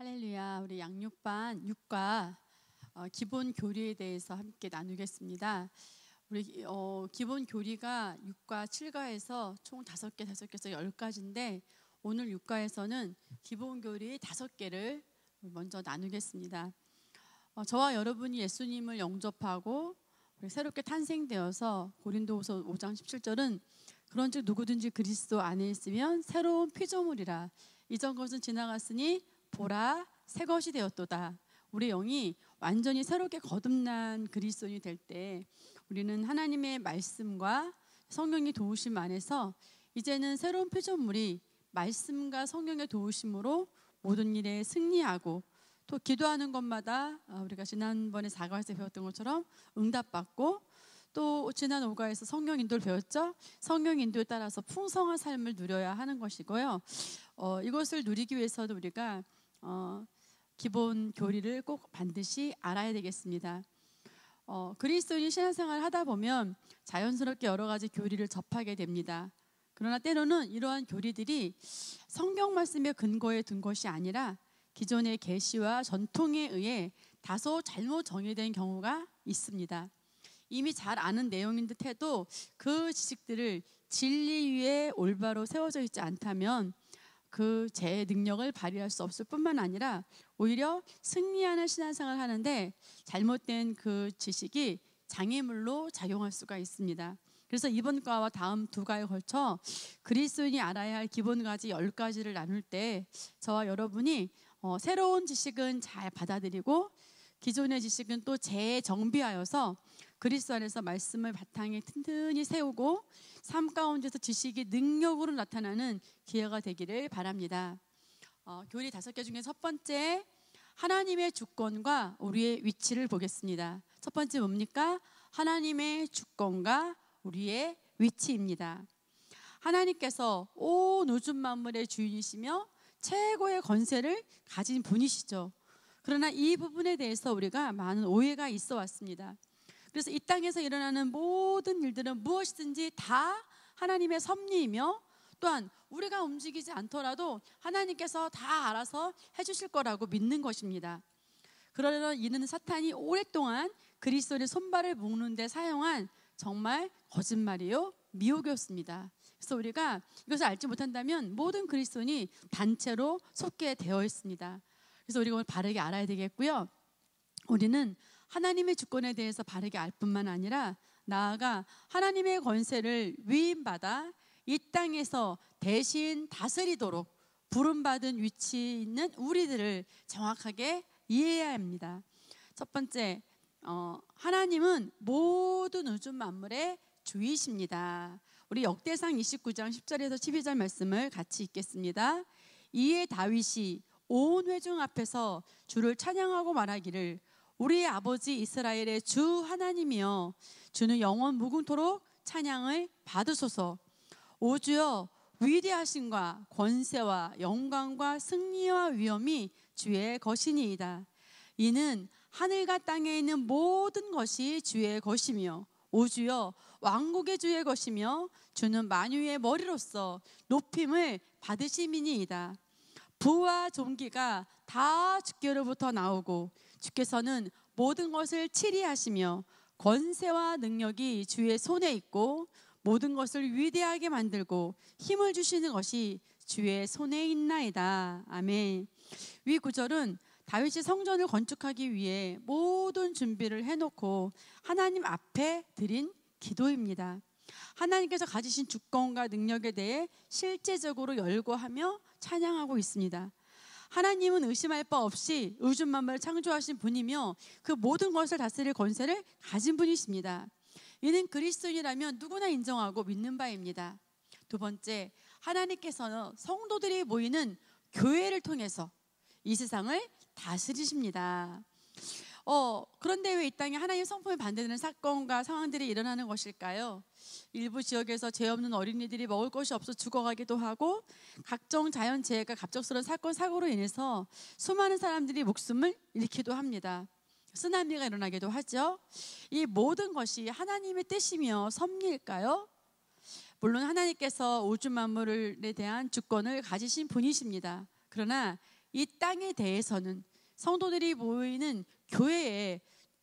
할렐루야. 우리 양육반 6과 기본 교리에 대해서 함께 나누겠습니다. 우리 기본 교리가 6과 7과에서 총 5개에서 10가지인데 오늘 6과에서는 기본 교리 5개를 먼저 나누겠습니다. 저와 여러분이 예수님을 영접하고 새롭게 탄생되어서 고린도후서 5장 17절은 그런즉 누구든지 그리스도 안에 있으면 새로운 피조물이라 이전 것은 지나갔으니 보라 새 것이 되었도다. 우리 영이 완전히 새롭게 거듭난 그리스도인이 될 때 우리는 하나님의 말씀과 성령의 도우심 안에서 이제는 새로운 피조물이 말씀과 성령의 도우심으로 모든 일에 승리하고 또 기도하는 것마다 우리가 지난번에 4과에서 배웠던 것처럼 응답받고 또 지난 5과에서 성령 인도를 배웠죠. 성령 인도에 따라서 풍성한 삶을 누려야 하는 것이고요. 이것을 누리기 위해서도 우리가 기본 교리를 꼭 반드시 알아야 되겠습니다. 그리스도인 신앙생활을 하다 보면 자연스럽게 여러 가지 교리를 접하게 됩니다. 그러나 때로는 이러한 교리들이 성경 말씀의 근거에 둔 것이 아니라 기존의 계시와 전통에 의해 다소 잘못 정의된 경우가 있습니다. 이미 잘 아는 내용인 듯 해도 그 지식들을 진리 위에 올바로 세워져 있지 않다면 그 제 능력을 발휘할 수 없을 뿐만 아니라 오히려 승리하는 신앙생활을 하는데 잘못된 그 지식이 장애물로 작용할 수가 있습니다. 그래서 이번 과와 다음 2과에 걸쳐 그리스도인이 알아야 할 기본 가지 10가지를 나눌 때 저와 여러분이 새로운 지식은 잘 받아들이고 기존의 지식은 또 재정비하여서 그리스도 안에서 말씀을 바탕에 튼튼히 세우고 삶 가운데서 지식이 능력으로 나타나는 기회가 되기를 바랍니다. 교리 5개 중에 첫 번째, 하나님의 주권과 우리의 위치를 보겠습니다. 첫 번째 뭡니까? 하나님의 주권과 우리의 위치입니다. 하나님께서 온 우주 만물의 주인이시며 최고의 권세를 가진 분이시죠. 그러나 이 부분에 대해서 우리가 많은 오해가 있어 왔습니다. 그래서 이 땅에서 일어나는 모든 일들은 무엇이든지 다 하나님의 섭리이며 또한 우리가 움직이지 않더라도 하나님께서 다 알아서 해주실 거라고 믿는 것입니다. 그러나 이는 사탄이 오랫동안 그리스도의 손발을 묶는 데 사용한 정말 거짓말이요 미혹이었습니다. 그래서 우리가 이것을 알지 못한다면 모든 그리스도인이 단체로 속게 되어 있습니다. 그래서 우리가 오늘 바르게 알아야 되겠고요. 우리는 하나님의 주권에 대해서 바르게 알 뿐만 아니라 나아가 하나님의 권세를 위임받아 이 땅에서 대신 다스리도록 부름받은 위치에 있는 우리들을 정확하게 이해해야 합니다. 첫 번째, 하나님은 모든 우주 만물의 주이십니다. 우리 역대상 29장 10절에서 12절 말씀을 같이 읽겠습니다. 이에 다윗이 온 회중 앞에서 주를 찬양하고 말하기를 우리의 아버지 이스라엘의 주 하나님이여 주는 영원 무궁토록 찬양을 받으소서. 오 주여 위대하심과 권세와 영광과 승리와 위엄이 주의 것이니이다. 이는 하늘과 땅에 있는 모든 것이 주의 것이며 오 주여 왕국의 주의 것이며 주는 만유의 머리로서 높임을 받으심이니이다. 부와 존귀가 다 주께로부터 나오고 주께서는 모든 것을 치리하시며 권세와 능력이 주의 손에 있고 모든 것을 위대하게 만들고 힘을 주시는 것이 주의 손에 있나이다. 아멘. 위 구절은 다윗이 성전을 건축하기 위해 모든 준비를 해놓고 하나님 앞에 드린 기도입니다. 하나님께서 가지신 주권과 능력에 대해 실제적으로 열거하며 찬양하고 있습니다. 하나님은 의심할 바 없이 우주 만물을 창조하신 분이며 그 모든 것을 다스릴 권세를 가진 분이십니다. 이는 그리스도인이라면 누구나 인정하고 믿는 바입니다. 두 번째, 하나님께서는 성도들이 모이는 교회를 통해서 이 세상을 다스리십니다. 그런데 왜 이 땅에 하나님의 성품에 반대되는 사건과 상황들이 일어나는 것일까요? 일부 지역에서 죄 없는 어린이들이 먹을 것이 없어 죽어가기도 하고 각종 자연재해가 갑작스러운 사건 사고로 인해서 수많은 사람들이 목숨을 잃기도 합니다. 쓰나미가 일어나기도 하죠. 이 모든 것이 하나님의 뜻이며 섭리일까요? 물론 하나님께서 우주 만물에 대한 주권을 가지신 분이십니다. 그러나 이 땅에 대해서는 성도들이 모이는 교회에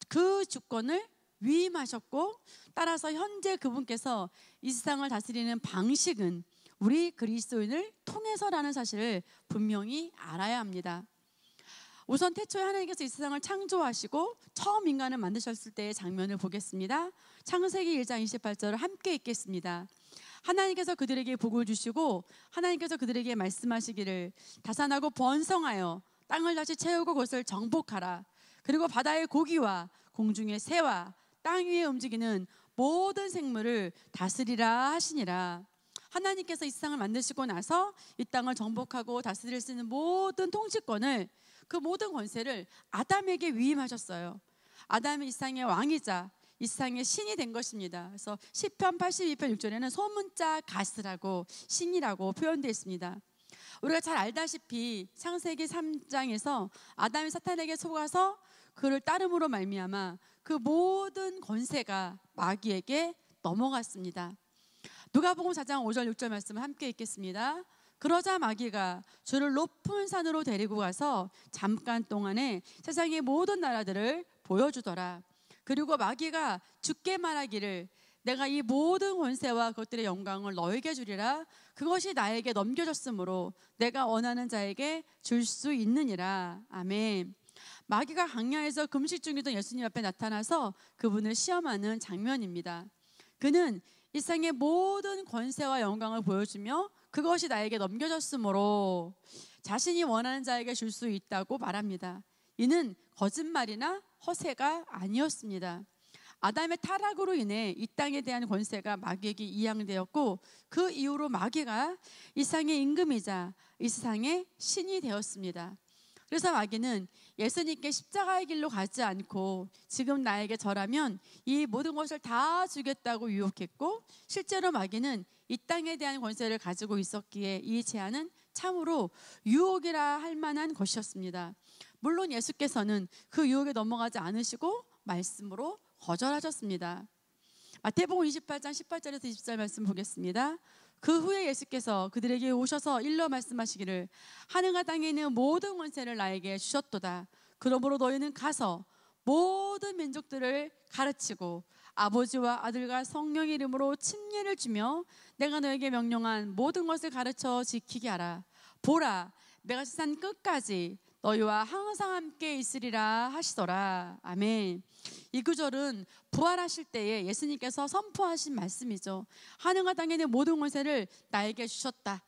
그 주권을 위임하셨고, 따라서 현재 그분께서 이 세상을 다스리는 방식은 우리 그리스도인을 통해서라는 사실을 분명히 알아야 합니다. 우선 태초에 하나님께서 이 세상을 창조하시고 처음 인간을 만드셨을 때의 장면을 보겠습니다. 창세기 1장 28절을 함께 읽겠습니다. 하나님께서 그들에게 복을 주시고 하나님께서 그들에게 말씀하시기를 다산하고 번성하여 땅을 다시 채우고 그것을 정복하라. 그리고 바다의 고기와 공중의 새와 땅 위에 움직이는 모든 생물을 다스리라 하시니라. 하나님께서 이 세상을 만드시고 나서 이 땅을 정복하고 다스릴 수 있는 모든 통치권을, 그 모든 권세를 아담에게 위임하셨어요. 아담이 이 세상의 왕이자 이 세상의 신이 된 것입니다. 그래서 시편 82편 6절에는 소문자 가스라고 신이라고 표현되어 있습니다. 우리가 잘 알다시피 창세기 3장에서 아담이 사탄에게 속아서 그를 따름으로 말미암아 그 모든 권세가 마귀에게 넘어갔습니다. 누가복음 4장 5절 6절 말씀을 함께 읽겠습니다. 그러자 마귀가 주를 높은 산으로 데리고 가서 잠깐 동안에 세상의 모든 나라들을 보여주더라. 그리고 마귀가 주께 말하기를 내가 이 모든 권세와 그것들의 영광을 너에게 주리라. 그것이 나에게 넘겨졌으므로 내가 원하는 자에게 줄 수 있느니라. 아멘. 마귀가 광야에서 금식 중이던 예수님 앞에 나타나서 그분을 시험하는 장면입니다. 그는 이 세상의 모든 권세와 영광을 보여주며 그것이 나에게 넘겨졌으므로 자신이 원하는 자에게 줄 수 있다고 말합니다. 이는 거짓말이나 허세가 아니었습니다. 아담의 타락으로 인해 이 땅에 대한 권세가 마귀에게 이양되었고, 그 이후로 마귀가 이 세상의 임금이자 이 세상의 신이 되었습니다. 그래서 마귀는 예수님께 십자가의 길로 가지 않고 지금 나에게 절하면 이 모든 것을 다 주겠다고 유혹했고, 실제로 마귀는 이 땅에 대한 권세를 가지고 있었기에 이 제안은 참으로 유혹이라 할 만한 것이었습니다. 물론 예수께서는 그 유혹에 넘어가지 않으시고 말씀으로 거절하셨습니다. 마태복음 28장 18절에서 20절 말씀 보겠습니다. 그 후에 예수께서 그들에게 오셔서 일러 말씀하시기를 하늘과 땅에 있는 모든 권세를 나에게 주셨도다. 그러므로 너희는 가서 모든 민족들을 가르치고 아버지와 아들과 성령의 이름으로 침례를 주며 내가 너에게 명령한 모든 것을 가르쳐 지키게 하라. 보라, 내가 세상 끝까지 너희와 항상 함께 있으리라 하시더라. 아멘. 이 구절은 부활하실 때에 예수님께서 선포하신 말씀이죠. 하늘과 땅에 있는 모든 권세를 나에게 주셨다.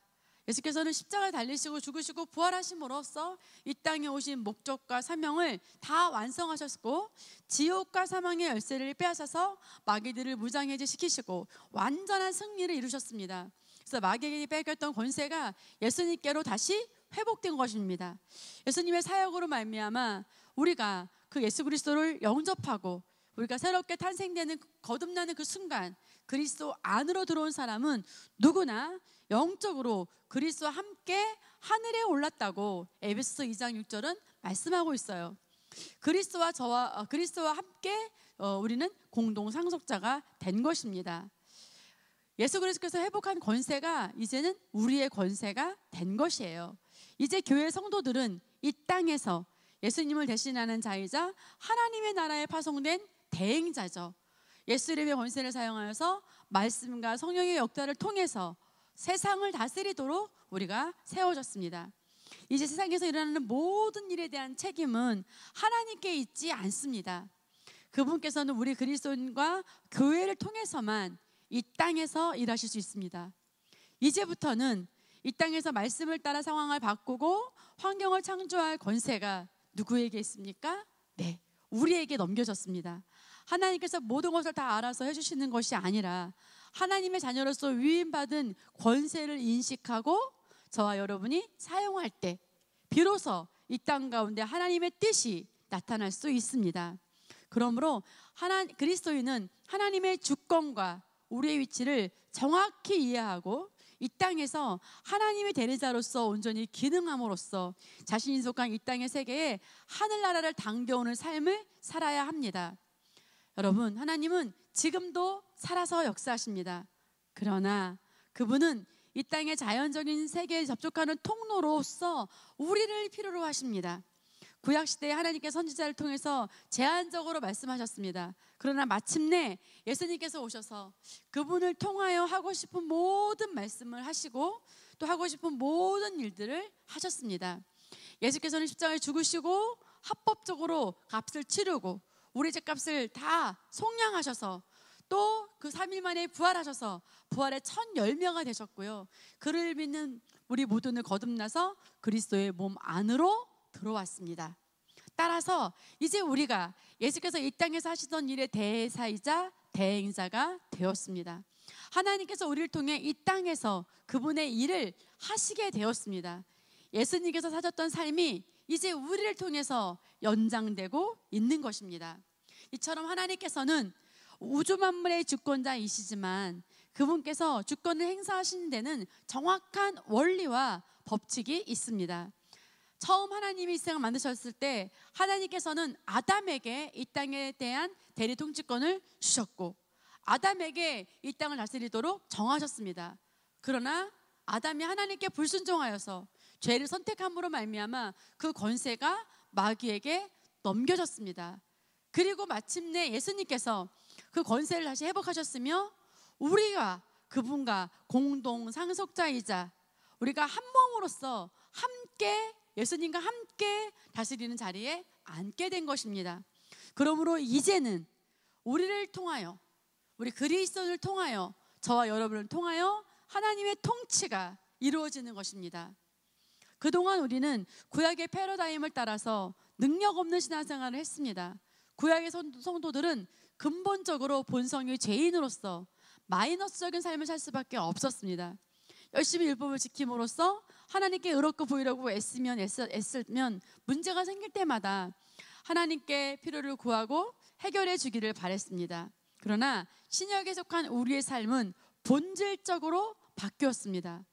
예수께서는 십자가에 달리시고 죽으시고 부활하심으로써 이 땅에 오신 목적과 사명을 다 완성하셨고, 지옥과 사망의 열쇠를 빼앗아서 마귀들을 무장해제 시키시고 완전한 승리를 이루셨습니다. 그래서 마귀에게 뺏겼던 권세가 예수님께로 다시 회복된 것입니다. 예수님의 사역으로 말미암아 우리가 그 예수 그리스도를 영접하고 우리가 새롭게 탄생되는, 거듭나는 그 순간 그리스도 안으로 들어온 사람은 누구나 영적으로 그리스도와 함께 하늘에 올랐다고 에베소서 2장 6절은 말씀하고 있어요. 그리스도와 함께 우리는 공동 상속자가 된 것입니다. 예수 그리스도께서 회복한 권세가 이제는 우리의 권세가 된 것이에요. 이제 교회 성도들은 이 땅에서 예수님을 대신하는 자이자 하나님의 나라에 파송된 대행자죠. 예수 이름의 권세를 사용하여서 말씀과 성령의 역사를 통해서 세상을 다스리도록 우리가 세워졌습니다. 이제 세상에서 일어나는 모든 일에 대한 책임은 하나님께 있지 않습니다. 그분께서는 우리 그리스도인과 교회를 통해서만 이 땅에서 일하실 수 있습니다. 이제부터는 이 땅에서 말씀을 따라 상황을 바꾸고 환경을 창조할 권세가 누구에게 있습니까? 네, 우리에게 넘겨졌습니다. 하나님께서 모든 것을 다 알아서 해주시는 것이 아니라 하나님의 자녀로서 위임받은 권세를 인식하고 저와 여러분이 사용할 때 비로소 이 땅 가운데 하나님의 뜻이 나타날 수 있습니다. 그러므로 그리스도인은 하나님의 주권과 우리의 위치를 정확히 이해하고 이 땅에서 하나님의 대리자로서 온전히 기능함으로써 자신이 속한 이 땅의 세계에 하늘나라를 당겨오는 삶을 살아야 합니다. 여러분, 하나님은 지금도 살아서 역사하십니다. 그러나 그분은 이 땅의 자연적인 세계에 접촉하는 통로로서 우리를 필요로 하십니다. 구약시대에 하나님께 선지자를 통해서 제한적으로 말씀하셨습니다. 그러나 마침내 예수님께서 오셔서 그분을 통하여 하고 싶은 모든 말씀을 하시고 또 하고 싶은 모든 일들을 하셨습니다. 예수께서는 십자가에 죽으시고 합법적으로 값을 치르고 우리 죄값을 다 속량하셔서 또 그 3일 만에 부활하셔서 부활의 첫 열매가 되셨고요. 그를 믿는 우리 모두는 거듭나서 그리스도의 몸 안으로 들어왔습니다. 따라서 이제 우리가 예수께서 이 땅에서 하시던 일의 대사이자 대행자가 되었습니다. 하나님께서 우리를 통해 이 땅에서 그분의 일을 하시게 되었습니다. 예수님께서 사셨던 삶이 이제 우리를 통해서 연장되고 있는 것입니다. 이처럼 하나님께서는 우주 만물의 주권자이시지만 그분께서 주권을 행사하시는 데는 정확한 원리와 법칙이 있습니다. 처음 하나님이 이 세상을 만드셨을 때 하나님께서는 아담에게 이 땅에 대한 대리 통치권을 주셨고 아담에게 이 땅을 다스리도록 정하셨습니다. 그러나 아담이 하나님께 불순종하여서 죄를 선택함으로 말미암아 그 권세가 마귀에게 넘겨졌습니다. 그리고 마침내 예수님께서 그 권세를 다시 회복하셨으며 우리가 그분과 공동 상속자이자 우리가 한 몸으로서 함께 예수님과 함께 다스리는 자리에 앉게 된 것입니다. 그러므로 이제는 우리를 통하여 우리 그리스도를 통하여 저와 여러분을 통하여 하나님의 통치가 이루어지는 것입니다. 그동안 우리는 구약의 패러다임을 따라서 능력 없는 신앙생활을 했습니다. 구약의 성도들은 근본적으로 본성의 죄인으로서 마이너스적인 삶을 살 수밖에 없었습니다. 열심히 율법을 지킴으로써 하나님께 의롭고 보이려고 애쓰면 문제가 생길 때마다 하나님께 필요를 구하고 해결해 주기를 바랬습니다. 그러나 신약에 속한 우리의 삶은 본질적으로 바뀌었습니다.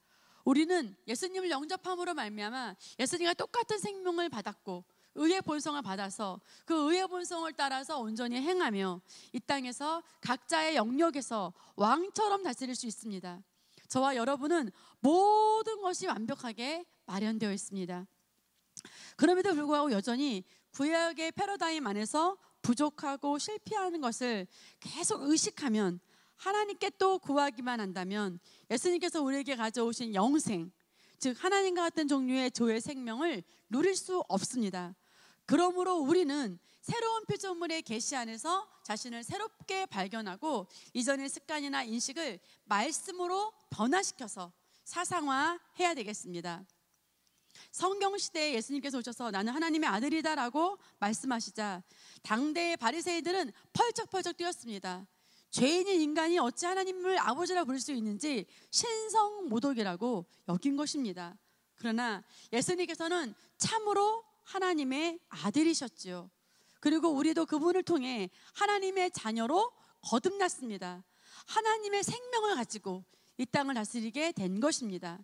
우리는 예수님을 영접함으로 말미암아 예수님과 똑같은 생명을 받았고 의의 본성을 받아서 그 의의 본성을 따라서 온전히 행하며 이 땅에서 각자의 영역에서 왕처럼 다스릴 수 있습니다. 저와 여러분은 모든 것이 완벽하게 마련되어 있습니다. 그럼에도 불구하고 여전히 구약의 패러다임 안에서 부족하고 실패하는 것을 계속 의식하면 하나님께 또 구하기만 한다면 예수님께서 우리에게 가져오신 영생, 즉 하나님과 같은 종류의 조의 생명을 누릴 수 없습니다. 그러므로 우리는 새로운 피조물의 계시 안에서 자신을 새롭게 발견하고 이전의 습관이나 인식을 말씀으로 변화시켜서 사상화해야 되겠습니다. 성경시대에 예수님께서 오셔서 나는 하나님의 아들이다라고 말씀하시자 당대의 바리새인들은 펄쩍펄쩍 뛰었습니다. 죄인인 인간이 어찌 하나님을 아버지라 부를 수 있는지 신성모독이라고 여긴 것입니다. 그러나 예수님께서는 참으로 하나님의 아들이셨지요. 그리고 우리도 그분을 통해 하나님의 자녀로 거듭났습니다. 하나님의 생명을 가지고 이 땅을 다스리게 된 것입니다.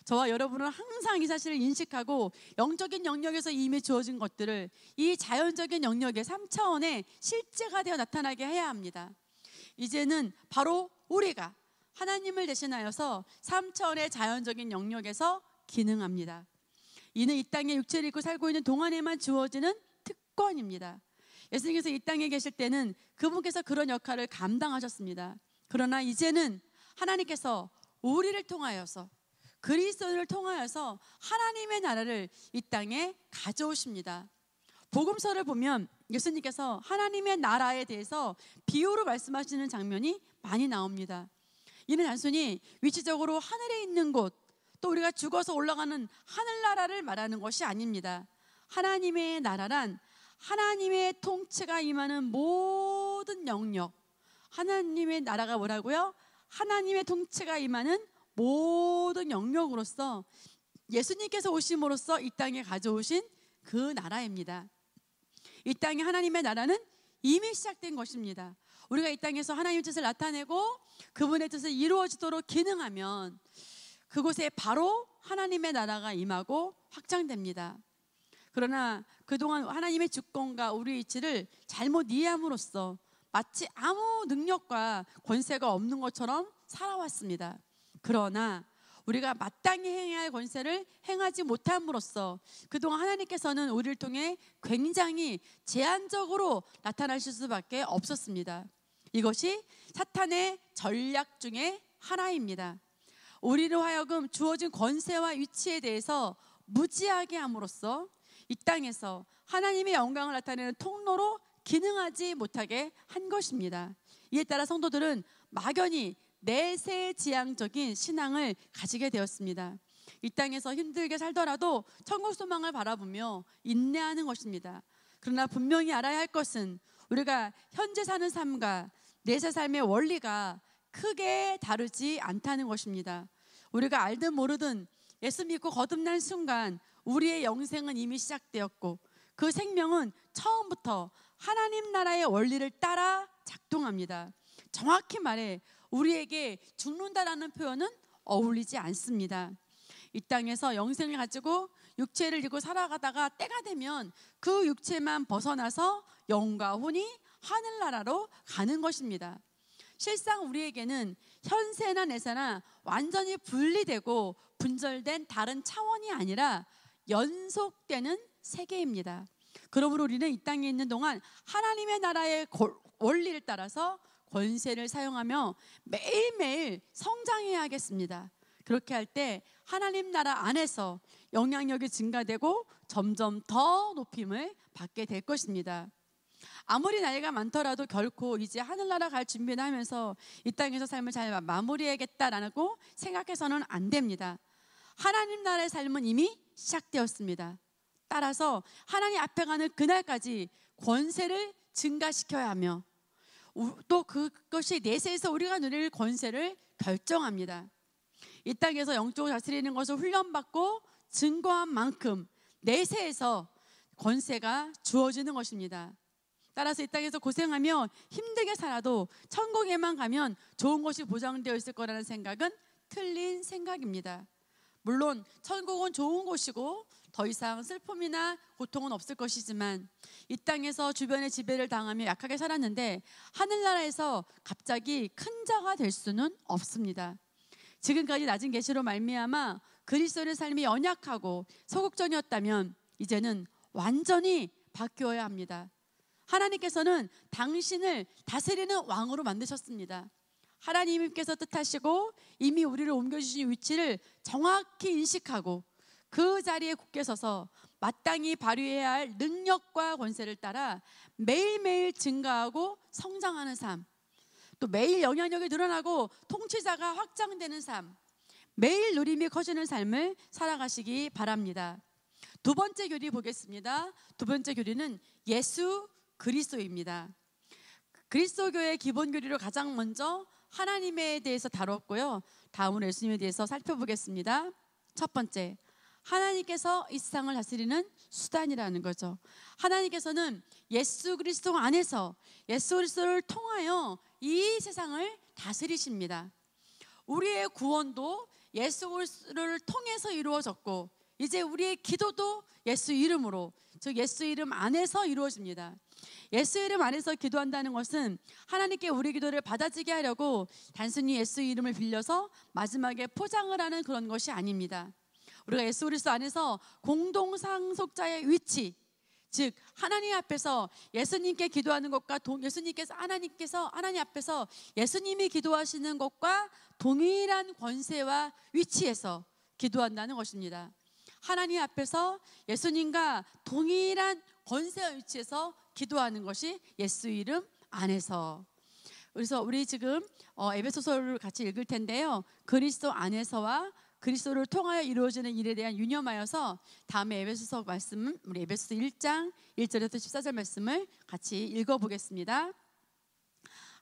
저와 여러분은 항상 이 사실을 인식하고 영적인 영역에서 이미 주어진 것들을 이 자연적인 영역의 3차원의 실제가 되어 나타나게 해야 합니다. 이제는 바로 우리가 하나님을 대신하여서 3차원의 자연적인 영역에서 기능합니다. 이는 이 땅에 육체를 입고 살고 있는 동안에만 주어지는 특권입니다. 예수님께서 이 땅에 계실 때는 그분께서 그런 역할을 감당하셨습니다. 그러나 이제는 하나님께서 우리를 통하여서 그리스도를 통하여서 하나님의 나라를 이 땅에 가져오십니다. 복음서를 보면 예수님께서 하나님의 나라에 대해서 비유로 말씀하시는 장면이 많이 나옵니다. 이는 단순히 위치적으로 하늘에 있는 곳, 또 우리가 죽어서 올라가는 하늘나라를 말하는 것이 아닙니다. 하나님의 나라란 하나님의 통치가 임하는 모든 영역, 하나님의 나라가 뭐라고요? 하나님의 통치가 임하는 모든 영역으로서 예수님께서 오심으로써 이 땅에 가져오신 그 나라입니다. 이 땅에 하나님의 나라는 이미 시작된 것입니다. 우리가 이 땅에서 하나님의 뜻을 나타내고 그분의 뜻을 이루어지도록 기능하면 그곳에 바로 하나님의 나라가 임하고 확장됩니다. 그러나 그동안 하나님의 주권과 우리의 이치를 잘못 이해함으로써 마치 아무 능력과 권세가 없는 것처럼 살아왔습니다. 그러나 우리가 마땅히 행해야 할 권세를 행하지 못함으로써 그동안 하나님께서는 우리를 통해 굉장히 제한적으로 나타나실 수밖에 없었습니다. 이것이 사탄의 전략 중에 하나입니다. 우리로 하여금 주어진 권세와 위치에 대해서 무지하게 함으로써 이 땅에서 하나님의 영광을 나타내는 통로로 기능하지 못하게 한 것입니다. 이에 따라 성도들은 막연히 내세지향적인 신앙을 가지게 되었습니다. 이 땅에서 힘들게 살더라도 천국 소망을 바라보며 인내하는 것입니다. 그러나 분명히 알아야 할 것은 우리가 현재 사는 삶과 내세 삶의 원리가 크게 다르지 않다는 것입니다. 우리가 알든 모르든 예수 믿고 거듭난 순간 우리의 영생은 이미 시작되었고 그 생명은 처음부터 하나님 나라의 원리를 따라 작동합니다. 정확히 말해 우리에게 죽는다라는 표현은 어울리지 않습니다. 이 땅에서 영생을 가지고 육체를 지고 살아가다가 때가 되면 그 육체만 벗어나서 영과 혼이 하늘나라로 가는 것입니다. 실상 우리에게는 현세나 내세나 완전히 분리되고 분절된 다른 차원이 아니라 연속되는 세계입니다. 그러므로 우리는 이 땅에 있는 동안 하나님의 나라의 원리를 따라서 권세를 사용하며 매일매일 성장해야 하겠습니다. 그렇게 할 때 하나님 나라 안에서 영향력이 증가되고 점점 더 높임을 받게 될 것입니다. 아무리 나이가 많더라도 결코 이제 하늘나라 갈 준비를 하면서 이 땅에서 삶을 잘 마무리해야겠다라고 생각해서는 안 됩니다. 하나님 나라의 삶은 이미 시작되었습니다. 따라서 하나님 앞에 가는 그날까지 권세를 증가시켜야 하며 또 그것이 내세에서 우리가 누릴 권세를 결정합니다. 이 땅에서 영적으로 다스리는 것을 훈련받고 증거한 만큼 내세에서 권세가 주어지는 것입니다. 따라서 이 땅에서 고생하며 힘들게 살아도 천국에만 가면 좋은 것이 보장되어 있을 거라는 생각은 틀린 생각입니다. 물론 천국은 좋은 곳이고 더 이상 슬픔이나 고통은 없을 것이지만 이 땅에서 주변의 지배를 당하며 약하게 살았는데 하늘나라에서 갑자기 큰 자가 될 수는 없습니다. 지금까지 낮은 계시로 말미암아 그리스도의 삶이 연약하고 소극적이었다면 이제는 완전히 바뀌어야 합니다. 하나님께서는 당신을 다스리는 왕으로 만드셨습니다. 하나님께서 뜻하시고 이미 우리를 옮겨주신 위치를 정확히 인식하고 그 자리에 굳게 서서 마땅히 발휘해야 할 능력과 권세를 따라 매일매일 증가하고 성장하는 삶, 또 매일 영향력이 늘어나고 통치자가 확장되는 삶, 매일 누림이 커지는 삶을 살아가시기 바랍니다. 두 번째 교리 보겠습니다. 두 번째 교리는 예수 그리스도입니다. 그리스도교의 기본 교리로 가장 먼저 하나님에 대해서 다뤘고요. 다음으로 예수님에 대해서 살펴보겠습니다. 첫 번째, 하나님께서 이 세상을 다스리는 수단이라는 거죠. 하나님께서는 예수 그리스도 안에서 예수 그리스도를 통하여 이 세상을 다스리십니다. 우리의 구원도 예수 그리스도를 통해서 이루어졌고 이제 우리의 기도도 예수 이름으로, 즉 예수 이름 안에서 이루어집니다. 예수 이름 안에서 기도한다는 것은 하나님께 우리 기도를 받아지게 하려고 단순히 예수 이름을 빌려서 마지막에 포장을 하는 그런 것이 아닙니다. 우리가 예수 그리스도 안에서 공동 상속자의 위치, 즉 하나님 앞에서 예수님께 기도하는 것과 하나님 앞에서 예수님이 기도하시는 것과 동일한 권세와 위치에서 기도한다는 것입니다. 하나님 앞에서 예수님과 동일한 권세와 위치에서 기도하는 것이 예수 이름 안에서. 그래서 우리 지금 에베소서를 같이 읽을 텐데요. 그리스도 안에서와 그리스도를 통하여 이루어지는 일에 대한 유념하여서 다음에 에베소서 말씀은 우리 에베소서 1장 1절에서 14절 말씀을 같이 읽어보겠습니다.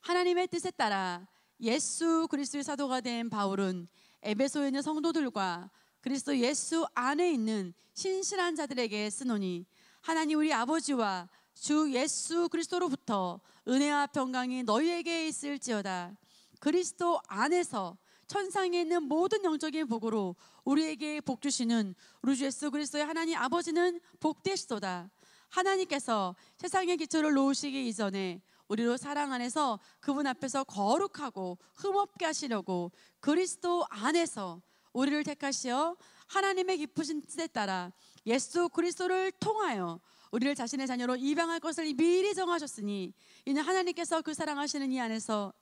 하나님의 뜻에 따라 예수 그리스도의 사도가 된 바울은 에베소에 있는 성도들과 그리스도 예수 안에 있는 신실한 자들에게 쓰노니 하나님 우리 아버지와 주 예수 그리스도로부터 은혜와 평강이 너희에게 있을지어다. 그리스도 안에서 천상에 있는 모든 영적인 복으로 우리에게 복 주시는 우리 주 예수 그리스도의 하나님 아버지는 복되시도다. 하나님께서 세상의 기초를 놓으시기 이전에 우리로 사랑 안에서 그분 앞에서 거룩하고 흠없게 하시려고 그리스도 안에서 우리를 택하시어 하나님의 기쁘신 뜻에 따라 예수 그리스도를 통하여 우리를 자신의 자녀로 입양할 것을 미리 정하셨으니 이는 하나님께서 그 사랑하시는 이 안에서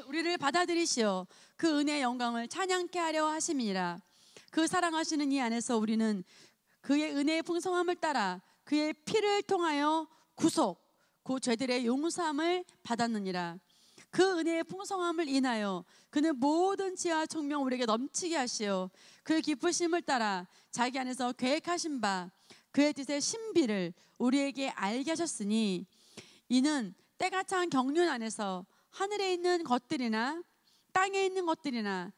우리를 받아들이시어 그 은혜의 영광을 찬양케 하려 하심이니라. 그 사랑하시는 이 안에서 우리는 그의 은혜의 풍성함을 따라 그의 피를 통하여 구속, 그 죄들의 용서함을 받았느니라. 그 은혜의 풍성함을 인하여 그는 모든 지혜와 총명 우리에게 넘치게 하시어 그의 기쁘심을 따라 자기 안에서 계획하신 바 그의 뜻의 신비를 우리에게 알게 하셨으니 이는 때가 찬 경륜 안에서 하늘에 있는 것들이나 땅에 있는 것들이나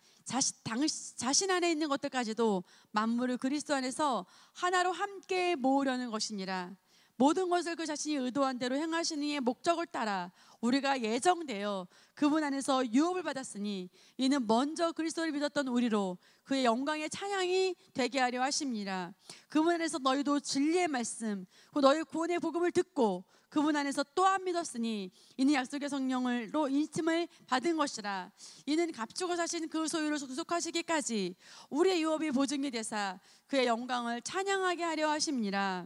자신 안에 있는 것들까지도 만물을 그리스도 안에서 하나로 함께 모으려는 것이니라. 모든 것을 그 자신이 의도한 대로 행하시는 이의 목적을 따라 우리가 예정되어 그분 안에서 유업을 받았으니 이는 먼저 그리스도를 믿었던 우리로 그의 영광의 찬양이 되게 하려 하심이라. 그분 안에서 너희도 진리의 말씀 그 너희 구원의 복음을 듣고 그분 안에서 또한 믿었으니 이는 약속의 성령으로 인침을 받은 것이라. 이는 값주고 사신 그 소유를 구속하시기까지 우리의 유업이 보증이 되사 그의 영광을 찬양하게 하려 하심이라.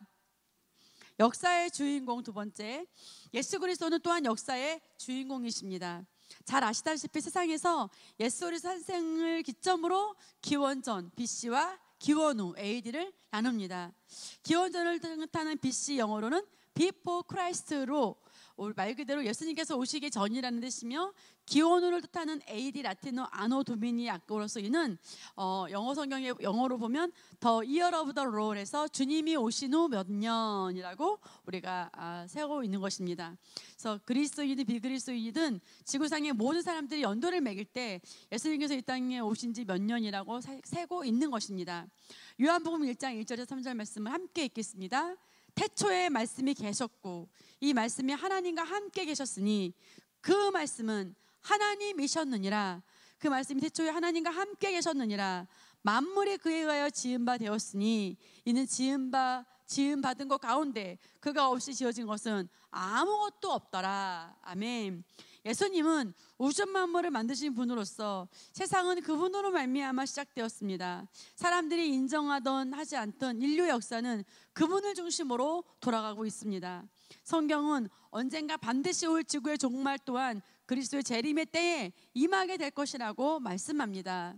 역사의 주인공 두 번째, 예수 그리스도는 또한 역사의 주인공이십니다. 잘 아시다시피 세상에서 예수 그리스도 탄생을 기점으로 기원전 BC와 기원 후 AD를 나눕니다. 기원전을 뜻하는 BC 영어로는 Before Christ로 말 그대로 예수님께서 오시기 전이라는 뜻이며 기원후를 뜻하는 AD 라틴어 아노 도미니 약어로서 이는 영어 성경의 영어로 보면 The Year of the Lord에서 주님이 오신 후 몇 년이라고 우리가 세고 있는 것입니다. 그래서 그리스도인이든 비그리스도인이든 지구상의 모든 사람들이 연도를 매길 때 예수님께서 이 땅에 오신 지 몇 년이라고 세고 있는 것입니다. 요한복음 1장 1절에서 3절 말씀을 함께 읽겠습니다. 태초에 말씀이 계셨고 이 말씀이 하나님과 함께 계셨으니 그 말씀은 하나님이셨느니라. 그 말씀이 태초에 하나님과 함께 계셨느니라. 만물이 그에 의하여 지은 바 되었으니 이는 지은 받은 것 가운데 그가 없이 지어진 것은 아무것도 없더라. 아멘. 예수님은 우주 만물을 만드신 분으로서 세상은 그분으로 말미암아 시작되었습니다. 사람들이 인정하던 하지 않던 인류의 역사는 그분을 중심으로 돌아가고 있습니다. 성경은 언젠가 반드시 올 지구의 종말 또한 그리스도의 재림의 때에 임하게 될 것이라고 말씀합니다.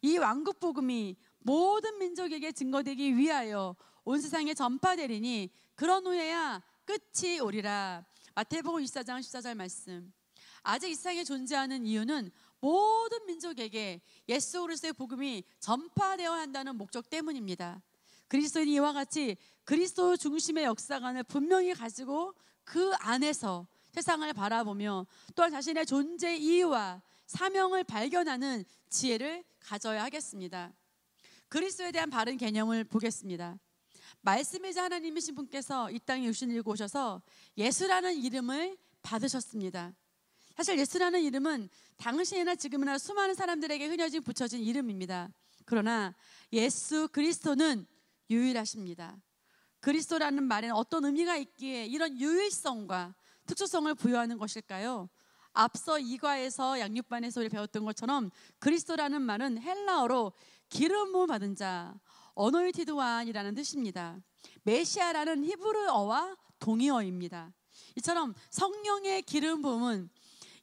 이 왕국 복음이 모든 민족에게 증거되기 위하여 온 세상에 전파되리니 그런 후에야 끝이 오리라. 마태복음 24장 14절 말씀. 아직 이 세상에 존재하는 이유는 모든 민족에게 예수 그리스도의 복음이 전파되어야 한다는 목적 때문입니다. 그리스도인이 이와 같이 그리스도 중심의 역사관을 분명히 가지고 그 안에서 세상을 바라보며 또한 자신의 존재 이유와 사명을 발견하는 지혜를 가져야 하겠습니다. 그리스도에 대한 바른 개념을 보겠습니다. 말씀이자 하나님이신 분께서 이 땅에 육신을 입고 오셔서 예수라는 이름을 받으셨습니다. 사실 예수라는 이름은 당시에나 지금이나 수많은 사람들에게 흔여진 붙여진 이름입니다. 그러나 예수 그리스도는 유일하십니다. 그리스도라는 말에는 어떤 의미가 있기에 이런 유일성과 특수성을 부여하는 것일까요? 앞서 이과에서 양육반에서 우리 배웠던 것처럼 그리스도라는 말은 헬라어로 기름 부음 받은 자, 어노인티드 원이라는 뜻입니다. 메시아라는 히브리어와 동의어입니다. 이처럼 성령의 기름 부음은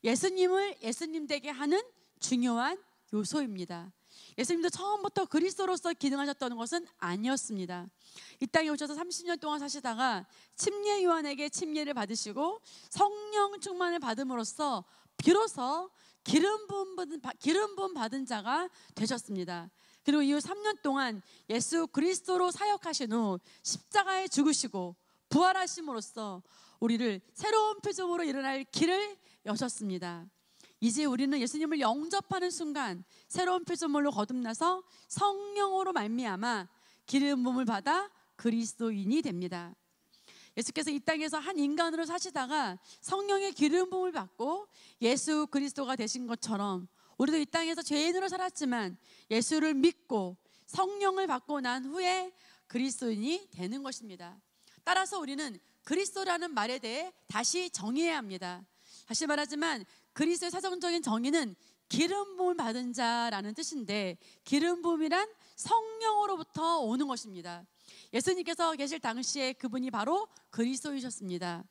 예수님을 예수님 되게 하는 중요한 요소입니다. 예수님도 처음부터 그리스도로서 기능하셨던 것은 아니었습니다. 이 땅에 오셔서 30년 동안 사시다가 침례 요한에게 침례를 받으시고 성령 충만을 받음으로써 비로소 기름 부음 받은 자가 되셨습니다. 그리고 이후 3년 동안 예수 그리스도로 사역하신 후 십자가에 죽으시고 부활하심으로써 우리를 새로운 표적으로 일어날 길을 여셨습니다. 이제 우리는 예수님을 영접하는 순간 새로운 피조물로 거듭나서 성령으로 말미암아 기름 부음을 받아 그리스도인이 됩니다. 예수께서 이 땅에서 한 인간으로 사시다가 성령의 기름 부음을 받고 예수 그리스도가 되신 것처럼 우리도 이 땅에서 죄인으로 살았지만 예수를 믿고 성령을 받고 난 후에 그리스도인이 되는 것입니다. 따라서 우리는 그리스도라는 말에 대해 다시 정의해야 합니다. 다시 말하지만 그리스도의 사정적인 정의는 기름 부음을 받은 자라는 뜻인데, 기름 부음이란 성령으로부터 오는 것입니다. 예수님께서 계실 당시에 그분이 바로 그리스도이셨습니다.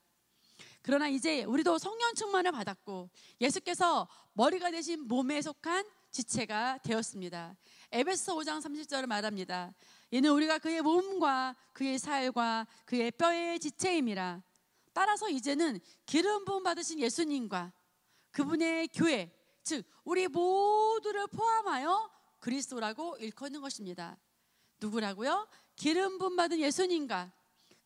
그러나 이제 우리도 성령 충만을 받았고 예수께서 머리가 되신 몸에 속한 지체가 되었습니다. 에베소 5장 30절을 말합니다. 이는 우리가 그의 몸과 그의 살과 그의 뼈의 지체임이라. 따라서 이제는 기름 부음 받으신 예수님과 그분의 교회, 즉 우리 모두를 포함하여 그리스도라고 일컫는 것입니다. 누구라고요? 기름 부음 받은 예수님과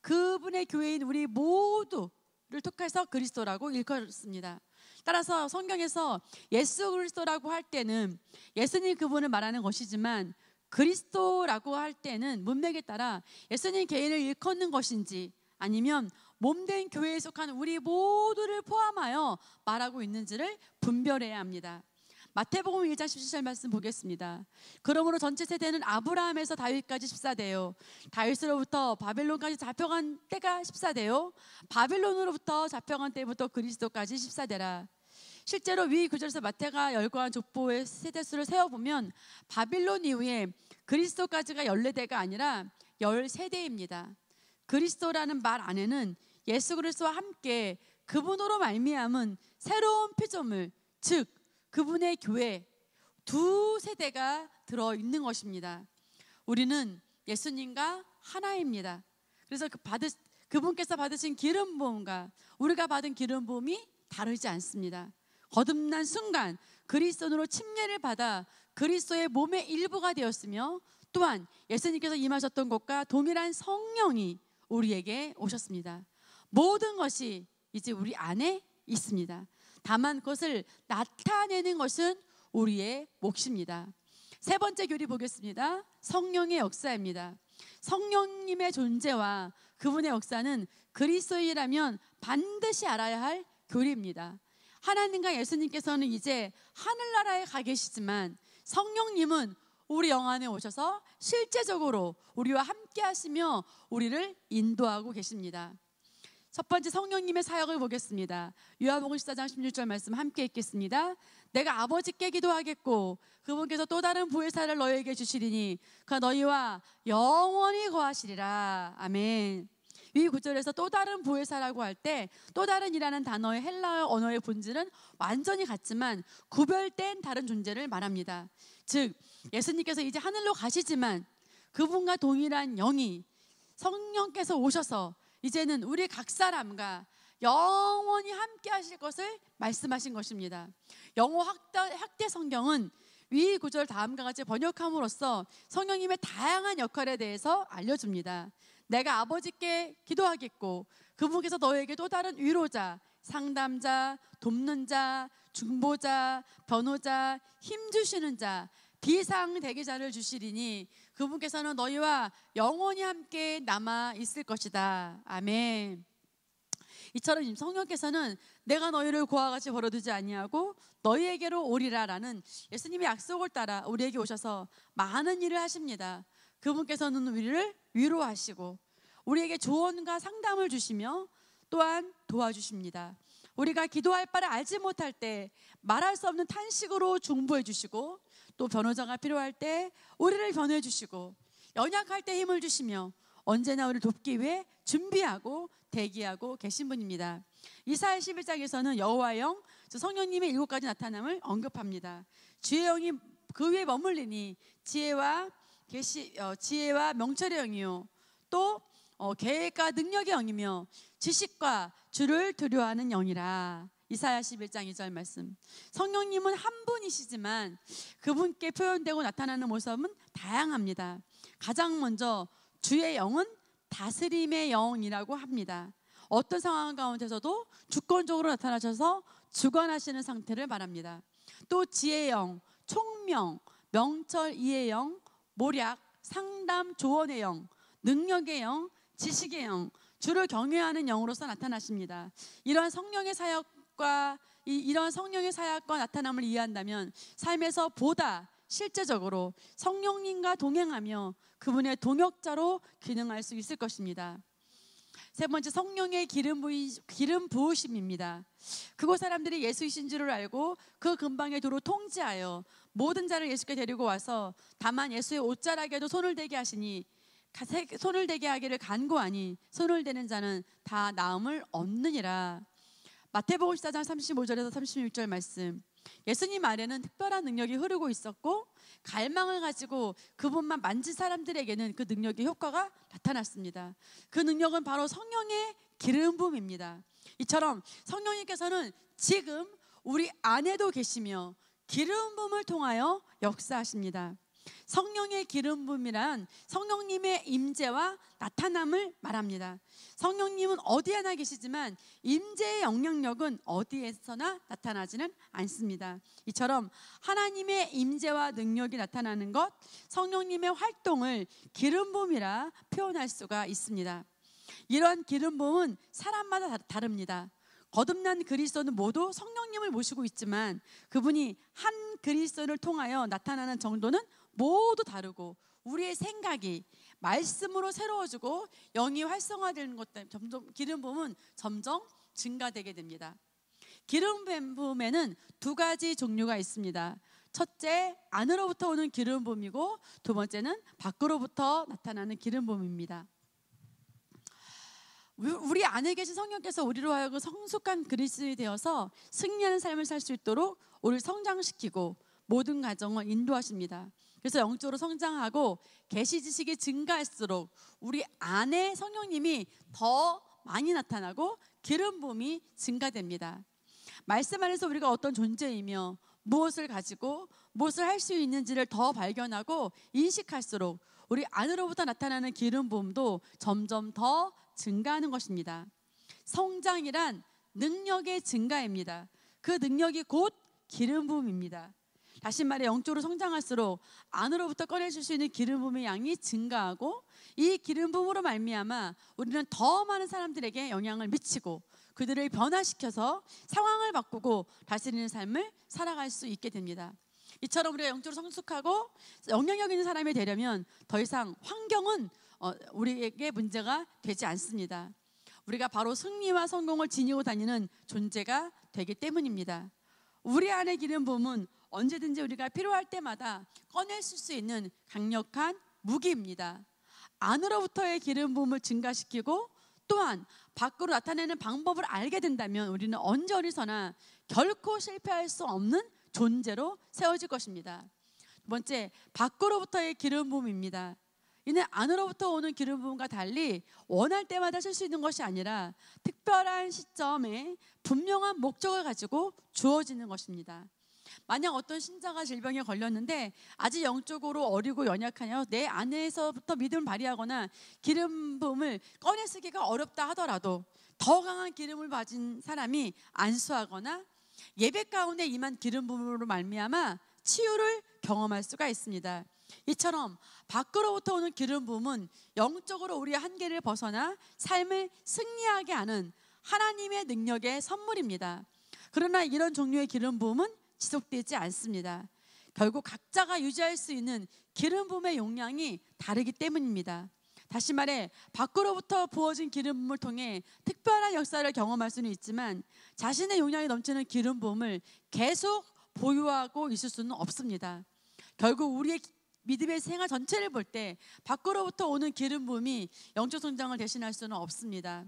그분의 교회인 우리 모두를 톡해서 그리스도라고 일컬었습니다. 따라서 성경에서 예수 그리스도라고 할 때는 예수님 그분을 말하는 것이지만, 그리스도라고 할 때는 문맥에 따라 예수님 개인을 일컫는 것인지 아니면 몸된 교회에 속한 우리 모두를 포함하여 말하고 있는지를 분별해야 합니다. 마태복음 1장 17절 말씀 보겠습니다. 그러므로 전체 세대는 아브라함에서 다윗까지 14대요, 다윗으로부터 바벨론까지 잡혀간 때가 14대요, 바벨론으로부터 잡혀간 때부터 그리스도까지 14대라. 실제로 위 구절에서 마태가 열거한 족보의 세대수를 세어보면 바빌론 이후에 그리스도까지가 14대가 아니라 13대입니다. 그리스도라는 말 안에는 예수 그리스도와 함께 그분으로 말미암은 새로운 피조물, 즉 그분의 교회 두 세대가 들어있는 것입니다. 우리는 예수님과 하나입니다. 그래서 그분께서 받으신 기름 부음과 우리가 받은 기름 부음이 다르지 않습니다. 거듭난 순간 그리스도로 침례를 받아 그리스도의 몸의 일부가 되었으며, 또한 예수님께서 임하셨던 것과 동일한 성령이 우리에게 오셨습니다. 모든 것이 이제 우리 안에 있습니다. 다만 그것을 나타내는 것은 우리의 몫입니다. 세 번째 교리 보겠습니다. 성령의 역사입니다. 성령님의 존재와 그분의 역사는 그리스도인이라면 반드시 알아야 할 교리입니다. 하나님과 예수님께서는 이제 하늘나라에 가 계시지만 성령님은 우리 영 안에 오셔서 실제적으로 우리와 함께 하시며 우리를 인도하고 계십니다. 첫 번째 성령님의 사역을 보겠습니다. 요한복음 14장 16절 말씀 함께 읽겠습니다. 내가 아버지께 기도하겠고 그분께서 또 다른 보혜사를 너희에게 주시리니 그가 너희와 영원히 거하시리라. 아멘. 이 구절에서 또 다른 보혜사라고 할 때 또 다른이라는 단어의 헬라어 언어의 본질은 완전히 같지만 구별된 다른 존재를 말합니다. 즉 예수님께서 이제 하늘로 가시지만 그분과 동일한 영이 성령께서 오셔서 이제는 우리 각 사람과 영원히 함께 하실 것을 말씀하신 것입니다. 영어 학대 성경은 위 구절 다음과 같이 번역함으로써 성령님의 다양한 역할에 대해서 알려줍니다. 내가 아버지께 기도하겠고 그분께서 너에게 또 다른 위로자, 상담자, 돕는 자, 중보자, 변호자, 힘주시는 자, 비상대기자를 주시리니 그분께서는 너희와 영원히 함께 남아 있을 것이다. 아멘. 이처럼 성령께서는 내가 너희를 고와 같이 버려두지 아니하고 너희에게로 오리라라는 예수님의 약속을 따라 우리에게 오셔서 많은 일을 하십니다. 그분께서는 우리를 위로하시고 우리에게 조언과 상담을 주시며 또한 도와주십니다. 우리가 기도할 바를 알지 못할 때 말할 수 없는 탄식으로 중보해 주시고, 또 변호자가 필요할 때 우리를 변호해 주시고, 연약할 때 힘을 주시며 언제나 우리를 돕기 위해 준비하고 대기하고 계신 분입니다. 이사야 11장에서는 여호와의 영, 성령님의 7가지 나타남을 언급합니다. 주의 영이 그 위에 머물리니 지혜와 명철의 영이요, 또 계획과 능력의 영이며 지식과 주를 두려워하는 영이라. 이사야 11장 2절 말씀. 성령님은 한 분이시지만 그분께 표현되고 나타나는 모습은 다양합니다. 가장 먼저 주의 영은 다스림의 영이라고 합니다. 어떤 상황 가운데서도 주권적으로 나타나셔서 주관하시는 상태를 말합니다. 또 지혜의 영, 총명, 명철, 이해의 영, 모략, 상담, 조언의 영, 능력의 영, 지식의 영, 주를 경외하는 영으로서 나타나십니다. 이러한 성령의 사역과 나타남을 이해한다면 삶에서 보다 실제적으로 성령님과 동행하며 그분의 동역자로 기능할 수 있을 것입니다. 세 번째, 성령의 기름 부으심입니다. 그곳 사람들이 예수이신 줄을 알고 그 근방에 두루 통지하여 모든 자를 예수께 데리고 와서 다만 예수의 옷자락에도 손을 대게 하시니 손을 대게 하기를 간구하니 손을 대는 자는 다 나음을 얻느니라. 마태복음 14장 35절에서 36절 말씀. 예수님 아래는 특별한 능력이 흐르고 있었고 갈망을 가지고 그분만 만진 사람들에게는 그 능력의 효과가 나타났습니다. 그 능력은 바로 성령의 기름 부음입니다. 이처럼 성령님께서는 지금 우리 안에도 계시며 기름 부음을 통하여 역사하십니다. 성령의 기름 부음이란 성령님의 임재와 나타남을 말합니다. 성령님은 어디에나 계시지만 임재의 영향력은 어디에서나 나타나지는 않습니다. 이처럼 하나님의 임재와 능력이 나타나는 것, 성령님의 활동을 기름 부음이라 표현할 수가 있습니다. 이러한 기름 부음은 사람마다 다릅니다. 거듭난 그리스도는 모두 성령님을 모시고 있지만 그분이 한 그리스도를 통하여 나타나는 정도는 모두 다르고 우리의 생각이 말씀으로 새로워지고 영이 활성화되는 것 때문에 점점 기름 부음은 점점 증가되게 됩니다. 기름 부음에는 두 가지 종류가 있습니다. 첫째, 안으로부터 오는 기름 부음이고 두 번째는 밖으로부터 나타나는 기름 부음입니다. 우리 안에 계신 성령께서 우리로 하여금 성숙한 그리스도인이 되어서 승리하는 삶을 살 수 있도록 우리를 성장시키고 모든 과정을 인도하십니다. 그래서 영적으로 성장하고 계시 지식이 증가할수록 우리 안에 성령님이 더 많이 나타나고 기름 부음이 증가됩니다. 말씀 안에서 우리가 어떤 존재이며 무엇을 가지고 무엇을 할 수 있는지를 더 발견하고 인식할수록 우리 안으로부터 나타나는 기름 부음도 점점 더 증가하는 것입니다. 성장이란 능력의 증가입니다. 그 능력이 곧 기름 부음입니다. 다시 말해 영적으로 성장할수록 안으로부터 꺼내줄 수 있는 기름 부음의 양이 증가하고 이 기름 부음으로 말미암아 우리는 더 많은 사람들에게 영향을 미치고 그들을 변화시켜서 상황을 바꾸고 다스리는 삶을 살아갈 수 있게 됩니다. 이처럼 우리가 영적으로 성숙하고 영향력 있는 사람이 되려면 더 이상 환경은 우리에게 문제가 되지 않습니다. 우리가 바로 승리와 성공을 지니고 다니는 존재가 되기 때문입니다. 우리 안에 기름 부음은 언제든지 우리가 필요할 때마다 꺼낼 수 있는 강력한 무기입니다. 안으로부터의 기름 부음을 증가시키고 또한 밖으로 나타내는 방법을 알게 된다면 우리는 언제 어디서나 결코 실패할 수 없는 존재로 세워질 것입니다. 두 번째, 밖으로부터의 기름 부음입니다. 이는 안으로부터 오는 기름 부음과 달리 원할 때마다 쓸 수 있는 것이 아니라 특별한 시점에 분명한 목적을 가지고 주어지는 것입니다. 만약 어떤 신자가 질병에 걸렸는데 아직 영적으로 어리고 연약하냐 내 안에서부터 믿음을 발휘하거나 기름 부음을 꺼내 쓰기가 어렵다 하더라도 더 강한 기름을 가진 사람이 안수하거나 예배 가운데 임한 기름 부음으로 말미암아 치유를 경험할 수가 있습니다. 이처럼 밖으로부터 오는 기름 부음은 영적으로 우리의 한계를 벗어나 삶을 승리하게 하는 하나님의 능력의 선물입니다. 그러나 이런 종류의 기름 부음은 지속되지 않습니다. 결국 각자가 유지할 수 있는 기름 부음의 용량이 다르기 때문입니다. 다시 말해 밖으로부터 부어진 기름 부음을 통해 특별한 역사를 경험할 수는 있지만 자신의 용량이 넘치는 기름 부음을 계속 보유하고 있을 수는 없습니다. 결국 우리의 믿음의 생활 전체를 볼 때 밖으로부터 오는 기름 부음이 영적 성장을 대신할 수는 없습니다.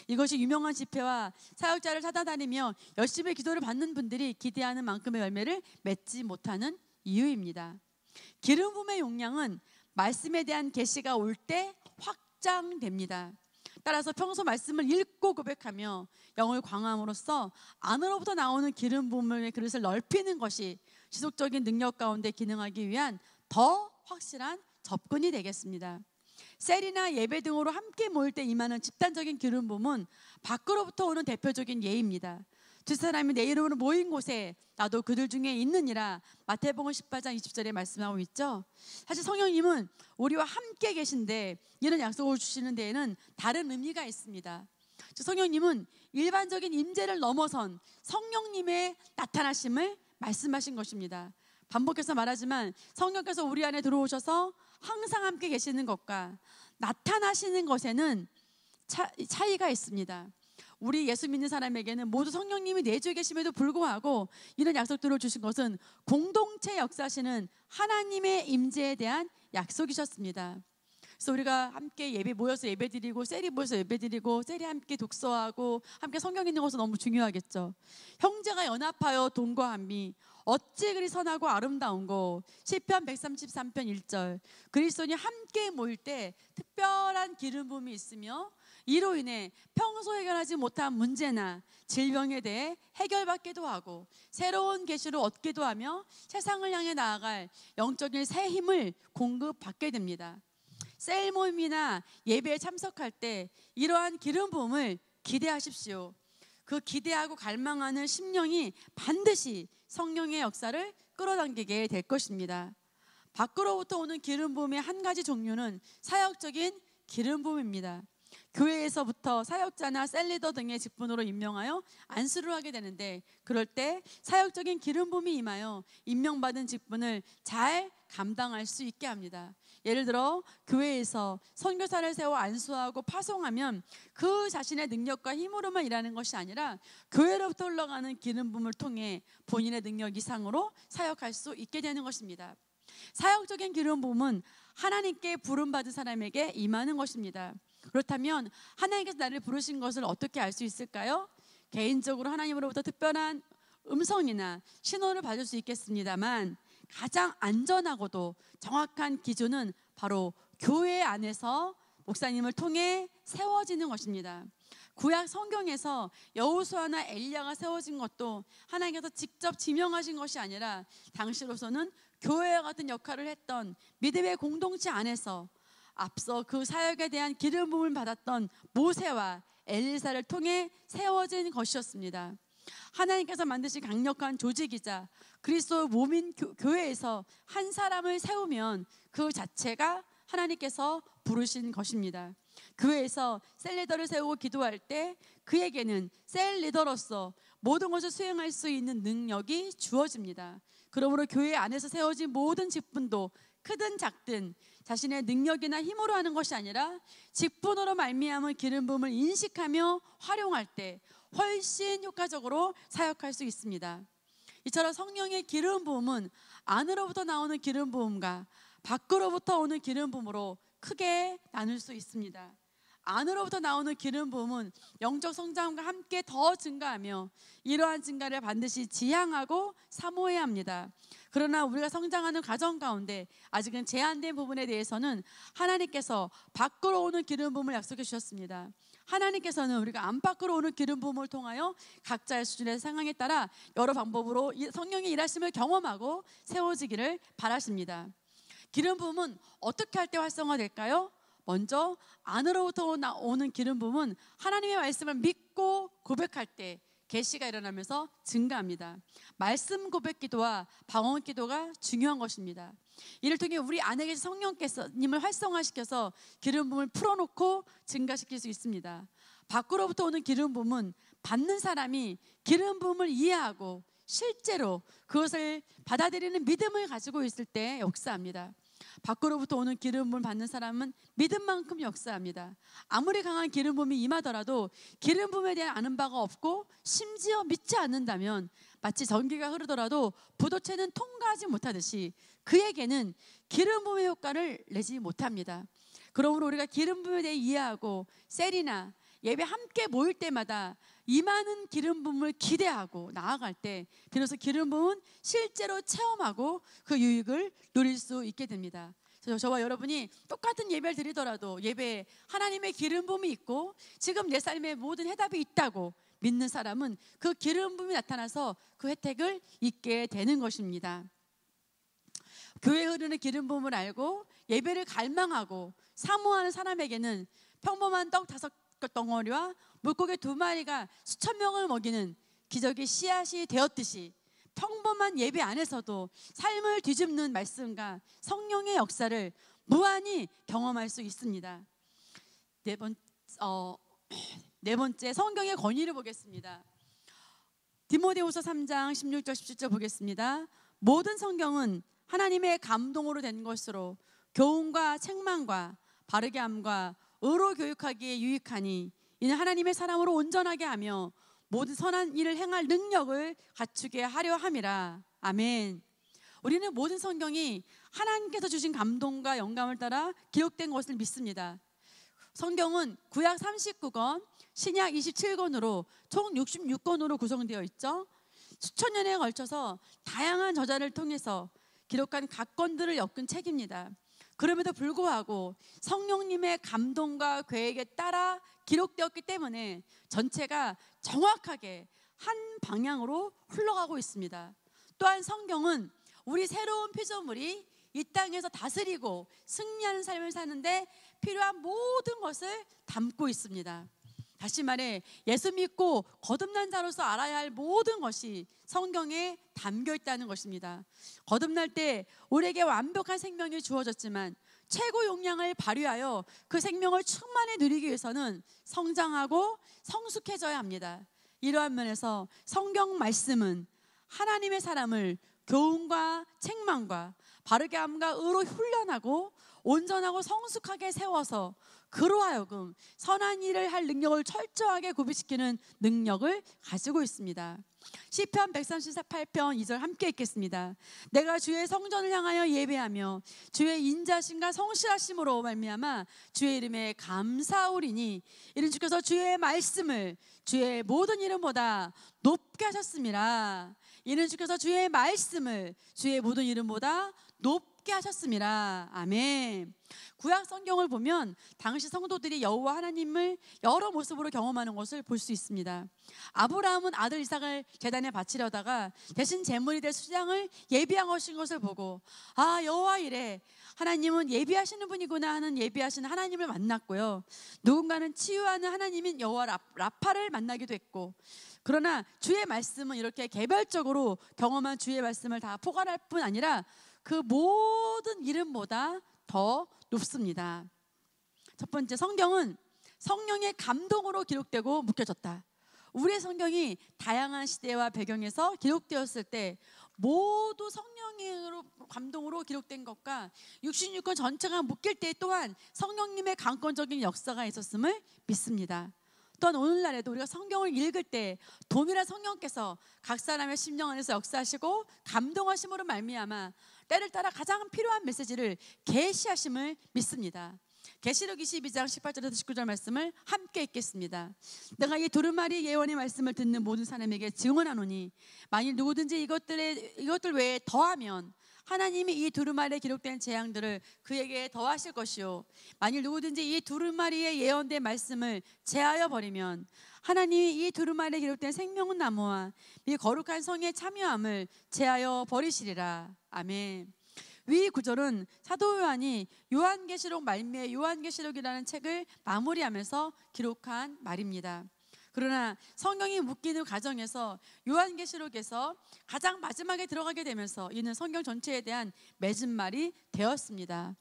이것이 유명한 집회와 사역자를 찾아다니며 열심히 기도를 받는 분들이 기대하는 만큼의 열매를 맺지 못하는 이유입니다. 기름 부음의 용량은 말씀에 대한 계시가 올 때 확장됩니다. 따라서 평소 말씀을 읽고 고백하며 영을 광함으로써 안으로부터 나오는 기름 부음의 그릇을 넓히는 것이 지속적인 능력 가운데 기능하기 위한 더 확실한 접근이 되겠습니다. 셀이나 예배 등으로 함께 모일 때 임하는 집단적인 기름 부음은 밖으로부터 오는 대표적인 예입니다. 두 사람이 내 이름으로 모인 곳에 나도 그들 중에 있느니라 마태복음 18장 20절에 말씀하고 있죠. 사실 성령님은 우리와 함께 계신데 이런 약속을 주시는 데에는 다른 의미가 있습니다. 성령님은 일반적인 임재를 넘어선 성령님의 나타나심을 말씀하신 것입니다. 반복해서 말하지만 성령께서 우리 안에 들어오셔서 항상 함께 계시는 것과 나타나시는 것에는 차이가 있습니다. 우리 예수 믿는 사람에게는 모두 성령님이 내주에 계심에도 불구하고 이런 약속들을 주신 것은 공동체 역사하시는 하나님의 임재에 대한 약속이셨습니다. 그래서 우리가 함께 모여서 예배드리고, 셀이 모여서 예배드리고, 셀이 함께 독서하고 함께 성경 읽는 것은 너무 중요하겠죠. 형제가 연합하여 동거함이 어찌 그리 선하고 아름다운고. 시편 133편 1절. 그리스도인이 함께 모일 때 특별한 기름 부음이 있으며 이로 인해 평소 해결하지 못한 문제나 질병에 대해 해결받기도 하고 새로운 계시를 얻기도 하며 세상을 향해 나아갈 영적인 새 힘을 공급받게 됩니다. 셀 모임이나 예배에 참석할 때 이러한 기름 부음을 기대하십시오. 그 기대하고 갈망하는 심령이 반드시 성령의 역사를 끌어당기게 될 것입니다. 밖으로부터 오는 기름 부음의 한 가지 종류는 사역적인 기름 부음입니다. 교회에서부터 사역자나 셀리더 등의 직분으로 임명하여 안수를 하게 되는데, 그럴 때 사역적인 기름 부음이 임하여 임명받은 직분을 잘 감당할 수 있게 합니다. 예를 들어 교회에서 선교사를 세워 안수하고 파송하면 그 자신의 능력과 힘으로만 일하는 것이 아니라 교회로부터 흘러가는 기름 부음을 통해 본인의 능력 이상으로 사역할 수 있게 되는 것입니다. 사역적인 기름 부음은 하나님께 부름받은 사람에게 임하는 것입니다. 그렇다면 하나님께서 나를 부르신 것을 어떻게 알 수 있을까요? 개인적으로 하나님으로부터 특별한 음성이나 신호를 받을 수 있겠습니다만, 가장 안전하고도 정확한 기준은 바로 교회 안에서 목사님을 통해 세워지는 것입니다. 구약 성경에서 여호수아나 엘리야가 세워진 것도 하나님께서 직접 지명하신 것이 아니라 당시로서는 교회와 같은 역할을 했던 믿음의 공동체 안에서 앞서 그 사역에 대한 기름 부음을 받았던 모세와 엘리사를 통해 세워진 것이었습니다. 하나님께서 만드신 강력한 조직이자 그리스도 몸인 교회에서 한 사람을 세우면 그 자체가 하나님께서 부르신 것입니다. 교회에서 셀 리더를 세우고 기도할 때 그에게는 셀 리더로서 모든 것을 수행할 수 있는 능력이 주어집니다. 그러므로 교회 안에서 세워진 모든 직분도 크든 작든 자신의 능력이나 힘으로 하는 것이 아니라 직분으로 말미암은 기름 부음을 인식하며 활용할 때 훨씬 효과적으로 사역할 수 있습니다. 이처럼 성령의 기름 부음은 안으로부터 나오는 기름 부음과 밖으로부터 오는 기름 부음으로 크게 나눌 수 있습니다. 안으로부터 나오는 기름 부음은 영적 성장과 함께 더 증가하며 이러한 증가를 반드시 지향하고 사모해야 합니다. 그러나 우리가 성장하는 과정 가운데 아직은 제한된 부분에 대해서는 하나님께서 밖으로 오는 기름 부음을 약속해 주셨습니다. 하나님께서는 우리가 안팎으로 오는 기름 부음을 통하여 각자의 수준의 상황에 따라 여러 방법으로 성령의 일하심을 경험하고 세워지기를 바라십니다. 기름 부음은 어떻게 할 때 활성화될까요? 먼저 안으로부터 오는 기름 부음은 하나님의 말씀을 믿고 고백할 때 계시가 일어나면서 증가합니다. 말씀 고백 기도와 방언 기도가 중요한 것입니다. 이를 통해 우리 안에 계신 성령께서 님을 활성화시켜서 기름 부음을 풀어놓고 증가시킬 수 있습니다. 밖으로부터 오는 기름 부음은 받는 사람이 기름 부음을 이해하고 실제로 그것을 받아들이는 믿음을 가지고 있을 때 역사합니다. 밖으로부터 오는 기름 부음을 받는 사람은 믿음만큼 역사합니다. 아무리 강한 기름 부음이 임하더라도 기름 부음에 대한 아는 바가 없고 심지어 믿지 않는다면 마치 전기가 흐르더라도 부도체는 통과하지 못하듯이 그에게는 기름 부음의 효과를 내지 못합니다. 그러므로 우리가 기름 부음에 대해 이해하고 셀이나 예배 함께 모일 때마다 임하는 기름 부음을 기대하고 나아갈 때 비로소 기름 부음은 실제로 체험하고 그 유익을 누릴 수 있게 됩니다. 그래서 저와 여러분이 똑같은 예배를 드리더라도 예배에 하나님의 기름 부음이 있고 지금 내 삶에 모든 해답이 있다고 믿는 사람은 그 기름 부음이 나타나서 그 혜택을 잊게 되는 것입니다. 교회에 흐르는 기름 부음을 알고 예배를 갈망하고 사모하는 사람에게는 평범한 떡 5덩어리와 물고기 2마리가 수천 명을 먹이는 기적의 씨앗이 되었듯이 평범한 예배 안에서도 삶을 뒤집는 말씀과 성령의 역사를 무한히 경험할 수 있습니다. 네 번째 성경의 권위를 보겠습니다. 디모데후서 3장 16절 17절 보겠습니다. 모든 성경은 하나님의 감동으로 된 것으로 교훈과 책망과 바르게 함과 의로 교육하기에 유익하니 이는 하나님의 사람으로 온전하게 하며 모든 선한 일을 행할 능력을 갖추게 하려 함이라. 아멘. 우리는 모든 성경이 하나님께서 주신 감동과 영감을 따라 기록된 것을 믿습니다. 성경은 구약 39권, 신약 27권으로 총 66권으로 구성되어 있죠. 수천 년에 걸쳐서 다양한 저자를 통해서 기록한 각 권들을 엮은 책입니다. 그럼에도 불구하고 성령님의 감동과 계획에 따라 기록되었기 때문에 전체가 정확하게 한 방향으로 흘러가고 있습니다. 또한 성경은 우리 새로운 피조물이 이 땅에서 다스리고 승리하는 삶을 사는데 필요한 모든 것을 담고 있습니다. 다시 말해 예수 믿고 거듭난 자로서 알아야 할 모든 것이 성경에 담겨 있다는 것입니다. 거듭날 때 우리에게 완벽한 생명이 주어졌지만 최고 용량을 발휘하여 그 생명을 충만히 누리기 위해서는 성장하고 성숙해져야 합니다. 이러한 면에서 성경 말씀은 하나님의 사람을 교훈과 책망과 바르게 함과 의로 훈련하고 온전하고 성숙하게 세워서 그로 하여금 선한 일을 할 능력을 철저하게 구비시키는 능력을 가지고 있습니다. 시편 138편 2절 함께 읽겠습니다. 내가 주의 성전을 향하여 예배하며 주의 인자심과 성실하심으로 말미암아 주의 이름에 감사하오리니 이는 주께서 주의 말씀을 주의 모든 이름보다 높게 하셨음이라. 이는 주께서 주의 말씀을 주의 모든 이름보다 높게 하셨음이라. 아멘. 구약 성경을 보면 당시 성도들이 여호와 하나님을 여러 모습으로 경험하는 것을 볼 수 있습니다. 아브라함은 아들 이삭을 제단에 바치려다가 대신 제물이 될 수장을 예비한 것을 보고 아, 여호와 이래 하나님은 예비하시는 분이구나 하는 예비하시는 하나님을 만났고요. 누군가는 치유하는 하나님인 여호와 라파를 만나기도 했고, 그러나 주의 말씀은 이렇게 개별적으로 경험한 주의 말씀을 다 포괄할 뿐 아니라 그 모든 이름보다 더 높습니다. 첫 번째, 성경은 성령의 감동으로 기록되고 묵혀졌다. 우리의 성경이 다양한 시대와 배경에서 기록되었을 때 모두 성령의 감동으로 기록된 것과 66권 전체가 묶일 때 또한 성령님의 강권적인 역사가 있었음을 믿습니다. 또한 오늘날에도 우리가 성경을 읽을 때 동일한 성령께서 각 사람의 심령 안에서 역사하시고 감동하심으로 말미암아 때를 따라 가장 필요한 메시지를 계시하심을 믿습니다. 계시록 22장 18절에서 19절 말씀을 함께 읽겠습니다. 내가 이 두루마리 예언의 말씀을 듣는 모든 사람에게 증언하노니 만일 누구든지 이것들 외에 더하면 하나님이 이 두루마리에 기록된 재앙들을 그에게 더하실 것이요 만일 누구든지 이 두루마리에 예언된 말씀을 제하여 버리면 하나님이 이 두루마리에 기록된 생명나무와 이 거룩한 성의 참여함을 제하여 버리시리라. 아멘. 위 구절은 사도 요한이 요한계시록 말미에 요한계시록이라는 책을 마무리하면서 기록한 말입니다. 그러나 성경이 묶이는 과정에서 요한계시록에서 가장 마지막에 들어가게 되면서 이는 성경 전체에 대한 맺은말이 되었습니다.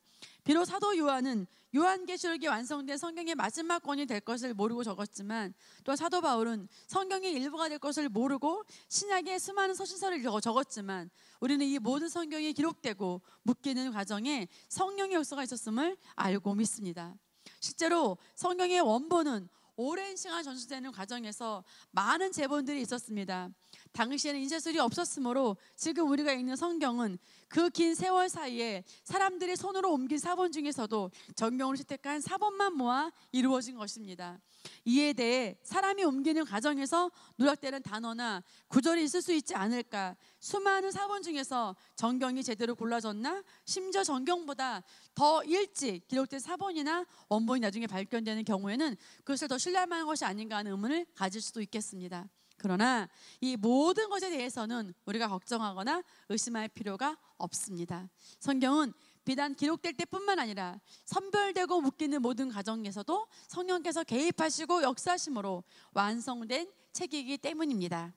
비록 사도 요한은 요한계시록이 완성된 성경의 마지막 권이 될 것을 모르고 적었지만 또 사도 바울은 성경의 일부가 될 것을 모르고 신약의 수많은 서신서를 적었지만 우리는 이 모든 성경이 기록되고 묶이는 과정에 성령의 역사가 있었음을 알고 믿습니다. 실제로 성경의 원본은 오랜 시간 전수되는 과정에서 많은 제본들이 있었습니다. 당시에는 인쇄술이 없었으므로 지금 우리가 읽는 성경은 그 긴 세월 사이에 사람들이 손으로 옮긴 사본 중에서도 정경으로 채택한 사본만 모아 이루어진 것입니다. 이에 대해 사람이 옮기는 과정에서 누락되는 단어나 구절이 있을 수 있지 않을까, 수많은 사본 중에서 정경이 제대로 골라졌나, 심지어 정경보다 더 일찍 기록된 사본이나 원본이 나중에 발견되는 경우에는 그것을 더 신뢰할 만한 것이 아닌가 하는 의문을 가질 수도 있겠습니다. 그러나 이 모든 것에 대해서는 우리가 걱정하거나 의심할 필요가 없습니다. 성경은 비단 기록될 때뿐만 아니라 선별되고 묶이는 모든 과정에서도 성령께서 개입하시고 역사하심으로 완성된 책이기 때문입니다.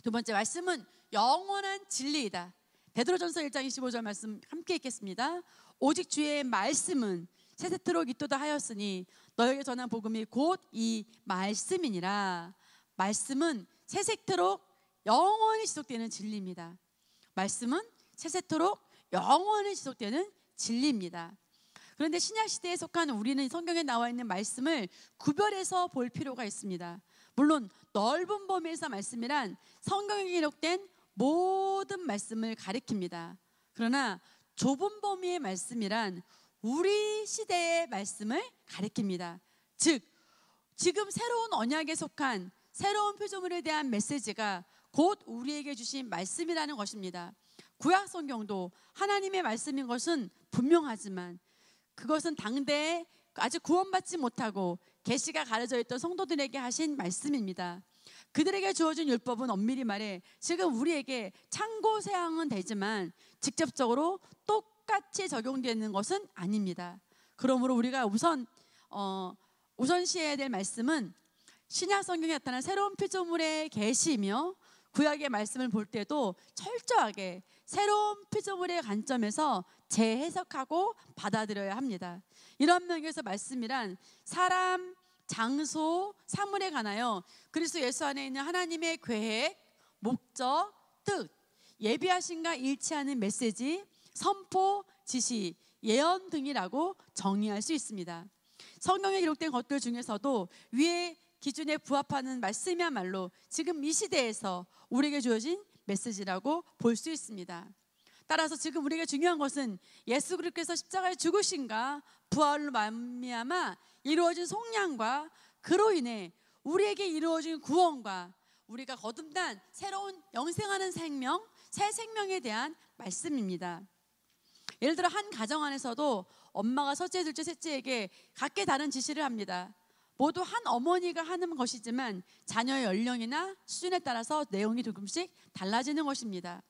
두 번째 말씀은 영원한 진리이다. 베드로전서 1장 25절 말씀 함께 읽겠습니다. 오직 주의 말씀은 세세토록 있도다 하였으니 너에게 전한 복음이 곧 이 말씀이니라. 말씀은 세세토록 영원히 지속되는 진리입니다. 말씀은 세세토록 영원히 지속되는 진리입니다. 그런데 신약 시대에 속한 우리는 성경에 나와 있는 말씀을 구별해서 볼 필요가 있습니다. 물론 넓은 범위에서 말씀이란 성경에 기록된 모든 말씀을 가리킵니다. 그러나 좁은 범위의 말씀이란 우리 시대의 말씀을 가리킵니다. 즉 지금 새로운 언약에 속한 새로운 피조물에 대한 메시지가 곧 우리에게 주신 말씀이라는 것입니다. 구약 성경도 하나님의 말씀인 것은 분명하지만 그것은 당대에 아직 구원받지 못하고 계시가 가려져 있던 성도들에게 하신 말씀입니다. 그들에게 주어진 율법은 엄밀히 말해 지금 우리에게 참고 사항은 되지만 직접적으로 똑같이 적용되는 것은 아닙니다. 그러므로 우리가 우선시해야 될 말씀은 신약 성경에 나타난 새로운 피조물의 계시이며 구약의 말씀을 볼 때도 철저하게 새로운 피조물의 관점에서 재해석하고 받아들여야 합니다. 이런 면에서 말씀이란 사람, 장소, 사물에 관하여 그리스도 예수 안에 있는 하나님의 계획, 목적, 뜻, 예비하심과 일치하는 메시지, 선포, 지시, 예언 등이라고 정의할 수 있습니다. 성경에 기록된 것들 중에서도 위의 기준에 부합하는 말씀이야말로 지금 이 시대에서 우리에게 주어진 메시지라고 볼 수 있습니다. 따라서 지금 우리에게 중요한 것은 예수 그리스도께서 십자가에 죽으심과 부활로 말미암아 이루어진 속량과 그로 인해 우리에게 이루어진 구원과 우리가 거듭난 새로운 영생하는 생명, 새 생명에 대한 말씀입니다. 예를 들어 한 가정 안에서도 엄마가 첫째, 둘째, 셋째에게 각기 다른 지시를 합니다. 모두 한 어머니가 하는 것이지만 자녀의 연령이나 수준에 따라서 내용이 조금씩 달라지는 것입니다.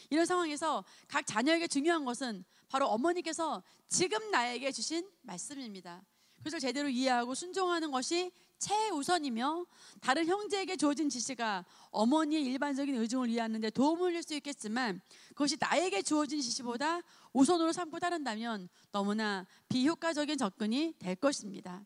이런 상황에서 각 자녀에게 중요한 것은 바로 어머니께서 지금 나에게 주신 말씀입니다. 그것을 제대로 이해하고 순종하는 것이 최우선이며 다른 형제에게 주어진 지시가 어머니의 일반적인 의중을 이해하는 데 도움을 줄 수 있겠지만 그것이 나에게 주어진 지시보다 우선으로 삼고 따른다면 너무나 비효과적인 접근이 될 것입니다.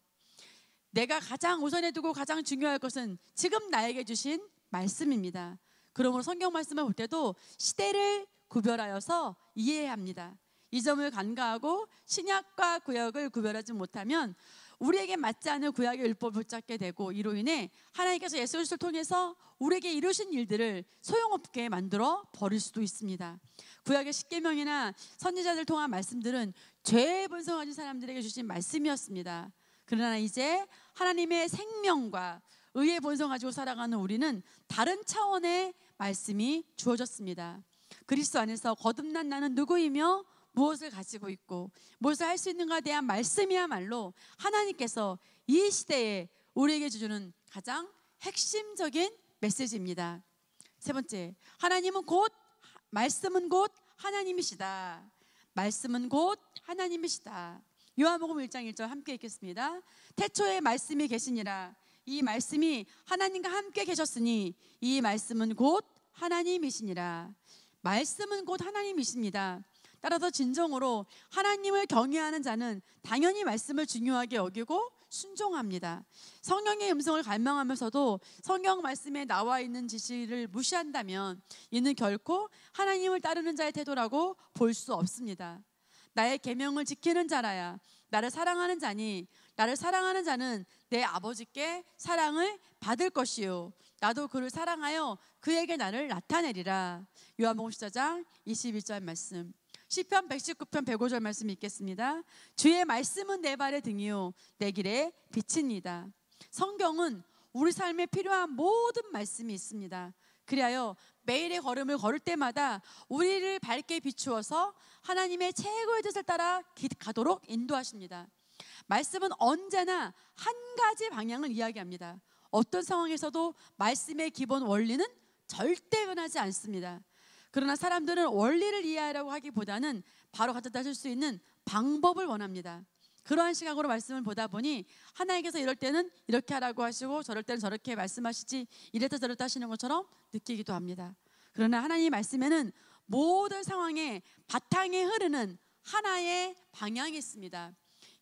내가 가장 우선에 두고 가장 중요할 것은 지금 나에게 주신 말씀입니다. 그러므로 성경 말씀을 볼 때도 시대를 구별하여서 이해해야 합니다. 이 점을 간과하고 신약과 구약을 구별하지 못하면 우리에게 맞지 않은 구약의 율법을 붙잡게 되고 이로 인해 하나님께서 예수 그리스도를 통해서 우리에게 이루신 일들을 소용없게 만들어 버릴 수도 있습니다. 구약의 십계명이나 선지자들 통한 말씀들은 죄에 번성하신 사람들에게 주신 말씀이었습니다. 그러나 이제 하나님의 생명과 의의 본성 가지고 살아가는 우리는 다른 차원의 말씀이 주어졌습니다. 그리스도 안에서 거듭난 나는 누구이며 무엇을 가지고 있고 무엇을 할 수 있는가에 대한 말씀이야말로 하나님께서 이 시대에 우리에게 주는 가장 핵심적인 메시지입니다. 세 번째, 말씀은 곧 하나님이시다. 말씀은 곧 하나님이시다. 요한복음 1장 1절 함께 읽겠습니다. 태초에 말씀이 계시니라. 이 말씀이 하나님과 함께 계셨으니 이 말씀은 곧 하나님이시니라. 말씀은 곧 하나님이십니다. 따라서 진정으로 하나님을 경외하는 자는 당연히 말씀을 중요하게 여기고 순종합니다. 성령의 음성을 갈망하면서도 성경 말씀에 나와 있는 지시를 무시한다면 이는 결코 하나님을 따르는 자의 태도라고 볼 수 없습니다. 나의 계명을 지키는 자라야 나를 사랑하는 자니 나를 사랑하는 자는 내 아버지께 사랑을 받을 것이요 나도 그를 사랑하여 그에게 나를 나타내리라. 요한복음 14장 21절 말씀. 시편 119편 105절 말씀 읽겠습니다. 주의 말씀은 내 발의 등이요 내 길의 빛입니다. 성경은 우리 삶에 필요한 모든 말씀이 있습니다. 그리하여 매일의 걸음을 걸을 때마다 우리를 밝게 비추어서 하나님의 최고의 뜻을 따라 가도록 인도하십니다. 말씀은 언제나 한 가지 방향을 이야기합니다. 어떤 상황에서도 말씀의 기본 원리는 절대 변하지 않습니다. 그러나 사람들은 원리를 이해하려고 하기보다는 바로 가져다 줄 수 있는 방법을 원합니다. 그러한 시각으로 말씀을 보다 보니 하나님께서 이럴 때는 이렇게 하라고 하시고 저럴 때는 저렇게 말씀하시지 이랬다 저랬다 하시는 것처럼 느끼기도 합니다. 그러나 하나님의 말씀에는 모든 상황에 바탕에 흐르는 하나의 방향이 있습니다.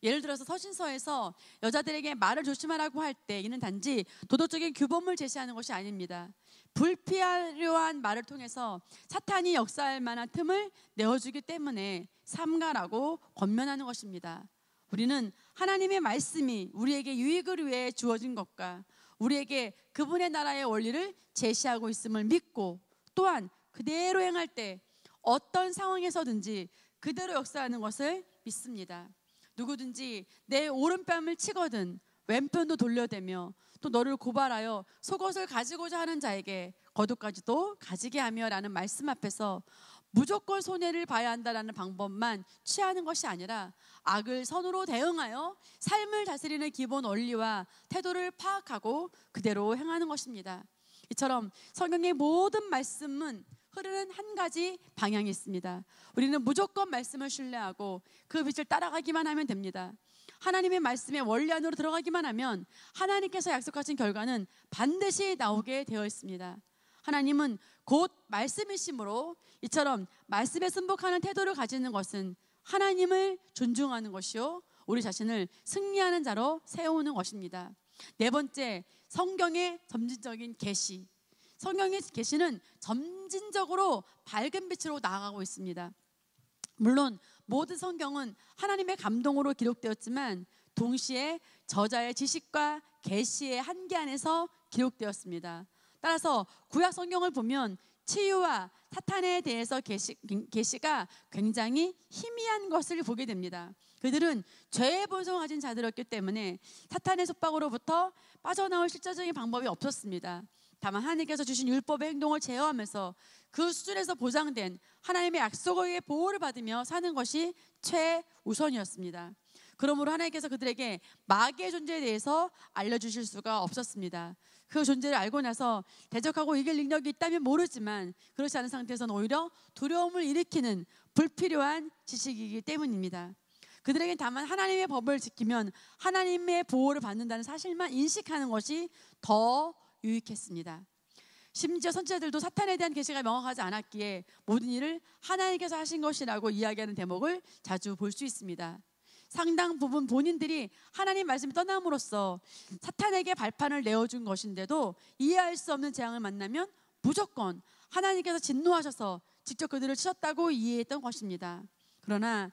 예를 들어서 서신서에서 여자들에게 말을 조심하라고 할 때 이는 단지 도덕적인 규범을 제시하는 것이 아닙니다. 불필요한 말을 통해서 사탄이 역사할 만한 틈을 내어주기 때문에 삼가라고 권면하는 것입니다. 우리는 하나님의 말씀이 우리에게 유익을 위해 주어진 것과 우리에게 그분의 나라의 원리를 제시하고 있음을 믿고 또한 그대로 행할 때 어떤 상황에서든지 그대로 역사하는 것을 믿습니다. 누구든지 내 오른뺨을 치거든 왼편도 돌려대며 또 너를 고발하여 속옷을 가지고자 하는 자에게 겉옷까지도 가지게 하며 라는 말씀 앞에서 무조건 손해를 봐야 한다라는 방법만 취하는 것이 아니라 악을 선으로 대응하여 삶을 다스리는 기본 원리와 태도를 파악하고 그대로 행하는 것입니다. 이처럼 성경의 모든 말씀은 흐르는 한 가지 방향이 있습니다. 우리는 무조건 말씀을 신뢰하고 그 빛을 따라가기만 하면 됩니다. 하나님의 말씀의 원리 안으로 들어가기만 하면 하나님께서 약속하신 결과는 반드시 나오게 되어 있습니다. 하나님은 곧 말씀이시므로 이처럼 말씀에 순복하는 태도를 가지는 것은 하나님을 존중하는 것이요 우리 자신을 승리하는 자로 세우는 것입니다. 네 번째, 성경의 점진적인 계시. 성경의 계시는 점진적으로 밝은 빛으로 나아가고 있습니다. 물론 모든 성경은 하나님의 감동으로 기록되었지만 동시에 저자의 지식과 계시의 한계 안에서 기록되었습니다. 따라서 구약 성경을 보면 치유와 사탄에 대해서 계시가 굉장히 희미한 것을 보게 됩니다. 그들은 죄의 본성을 가진 자들이었기 때문에 사탄의 속박으로부터 빠져나올 실질적인 방법이 없었습니다. 다만 하나님께서 주신 율법의 행동을 제어하면서 그 수준에서 보장된 하나님의 약속에 의해 보호를 받으며 사는 것이 최우선이었습니다. 그러므로 하나님께서 그들에게 마귀의 존재에 대해서 알려주실 수가 없었습니다. 그 존재를 알고 나서 대적하고 이길 능력이 있다면 모르지만 그렇지 않은 상태에서는 오히려 두려움을 일으키는 불필요한 지식이기 때문입니다. 그들에겐 다만 하나님의 법을 지키면 하나님의 보호를 받는다는 사실만 인식하는 것이 더 유익했습니다. 심지어 선지자들도 사탄에 대한 계시가 명확하지 않았기에 모든 일을 하나님께서 하신 것이라고 이야기하는 대목을 자주 볼 수 있습니다. 상당 부분 본인들이 하나님 말씀을 떠남으로써 사탄에게 발판을 내어준 것인데도 이해할 수 없는 재앙을 만나면 무조건 하나님께서 진노하셔서 직접 그들을 치셨다고 이해했던 것입니다. 그러나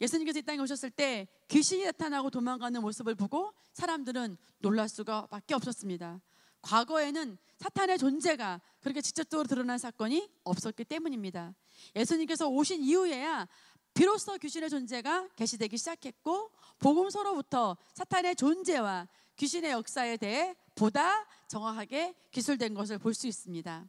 예수님께서 이 땅에 오셨을 때 귀신이 나타나고 도망가는 모습을 보고 사람들은 놀랄 수가 밖에 없었습니다. 과거에는 사탄의 존재가 그렇게 직접적으로 드러난 사건이 없었기 때문입니다. 예수님께서 오신 이후에야 비로소 귀신의 존재가 계시되기 시작했고 복음서로부터 사탄의 존재와 귀신의 역사에 대해 보다 정확하게 기술된 것을 볼 수 있습니다.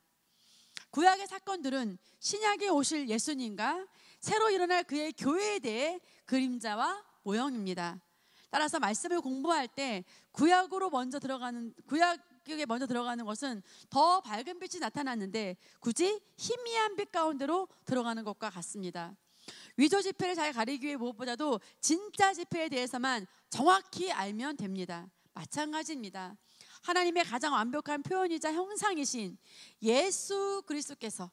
구약의 사건들은 신약에 오실 예수님과 새로 일어날 그의 교회에 대해 그림자와 모형입니다. 따라서 말씀을 공부할 때 구약에 먼저 들어가는 것은 더 밝은 빛이 나타났는데 굳이 희미한 빛 가운데로 들어가는 것과 같습니다. 위조 지폐를 잘 가리기 위해 무엇보다도 진짜 지폐에 대해서만 정확히 알면 됩니다. 마찬가지입니다. 하나님의 가장 완벽한 표현이자 형상이신 예수 그리스도께서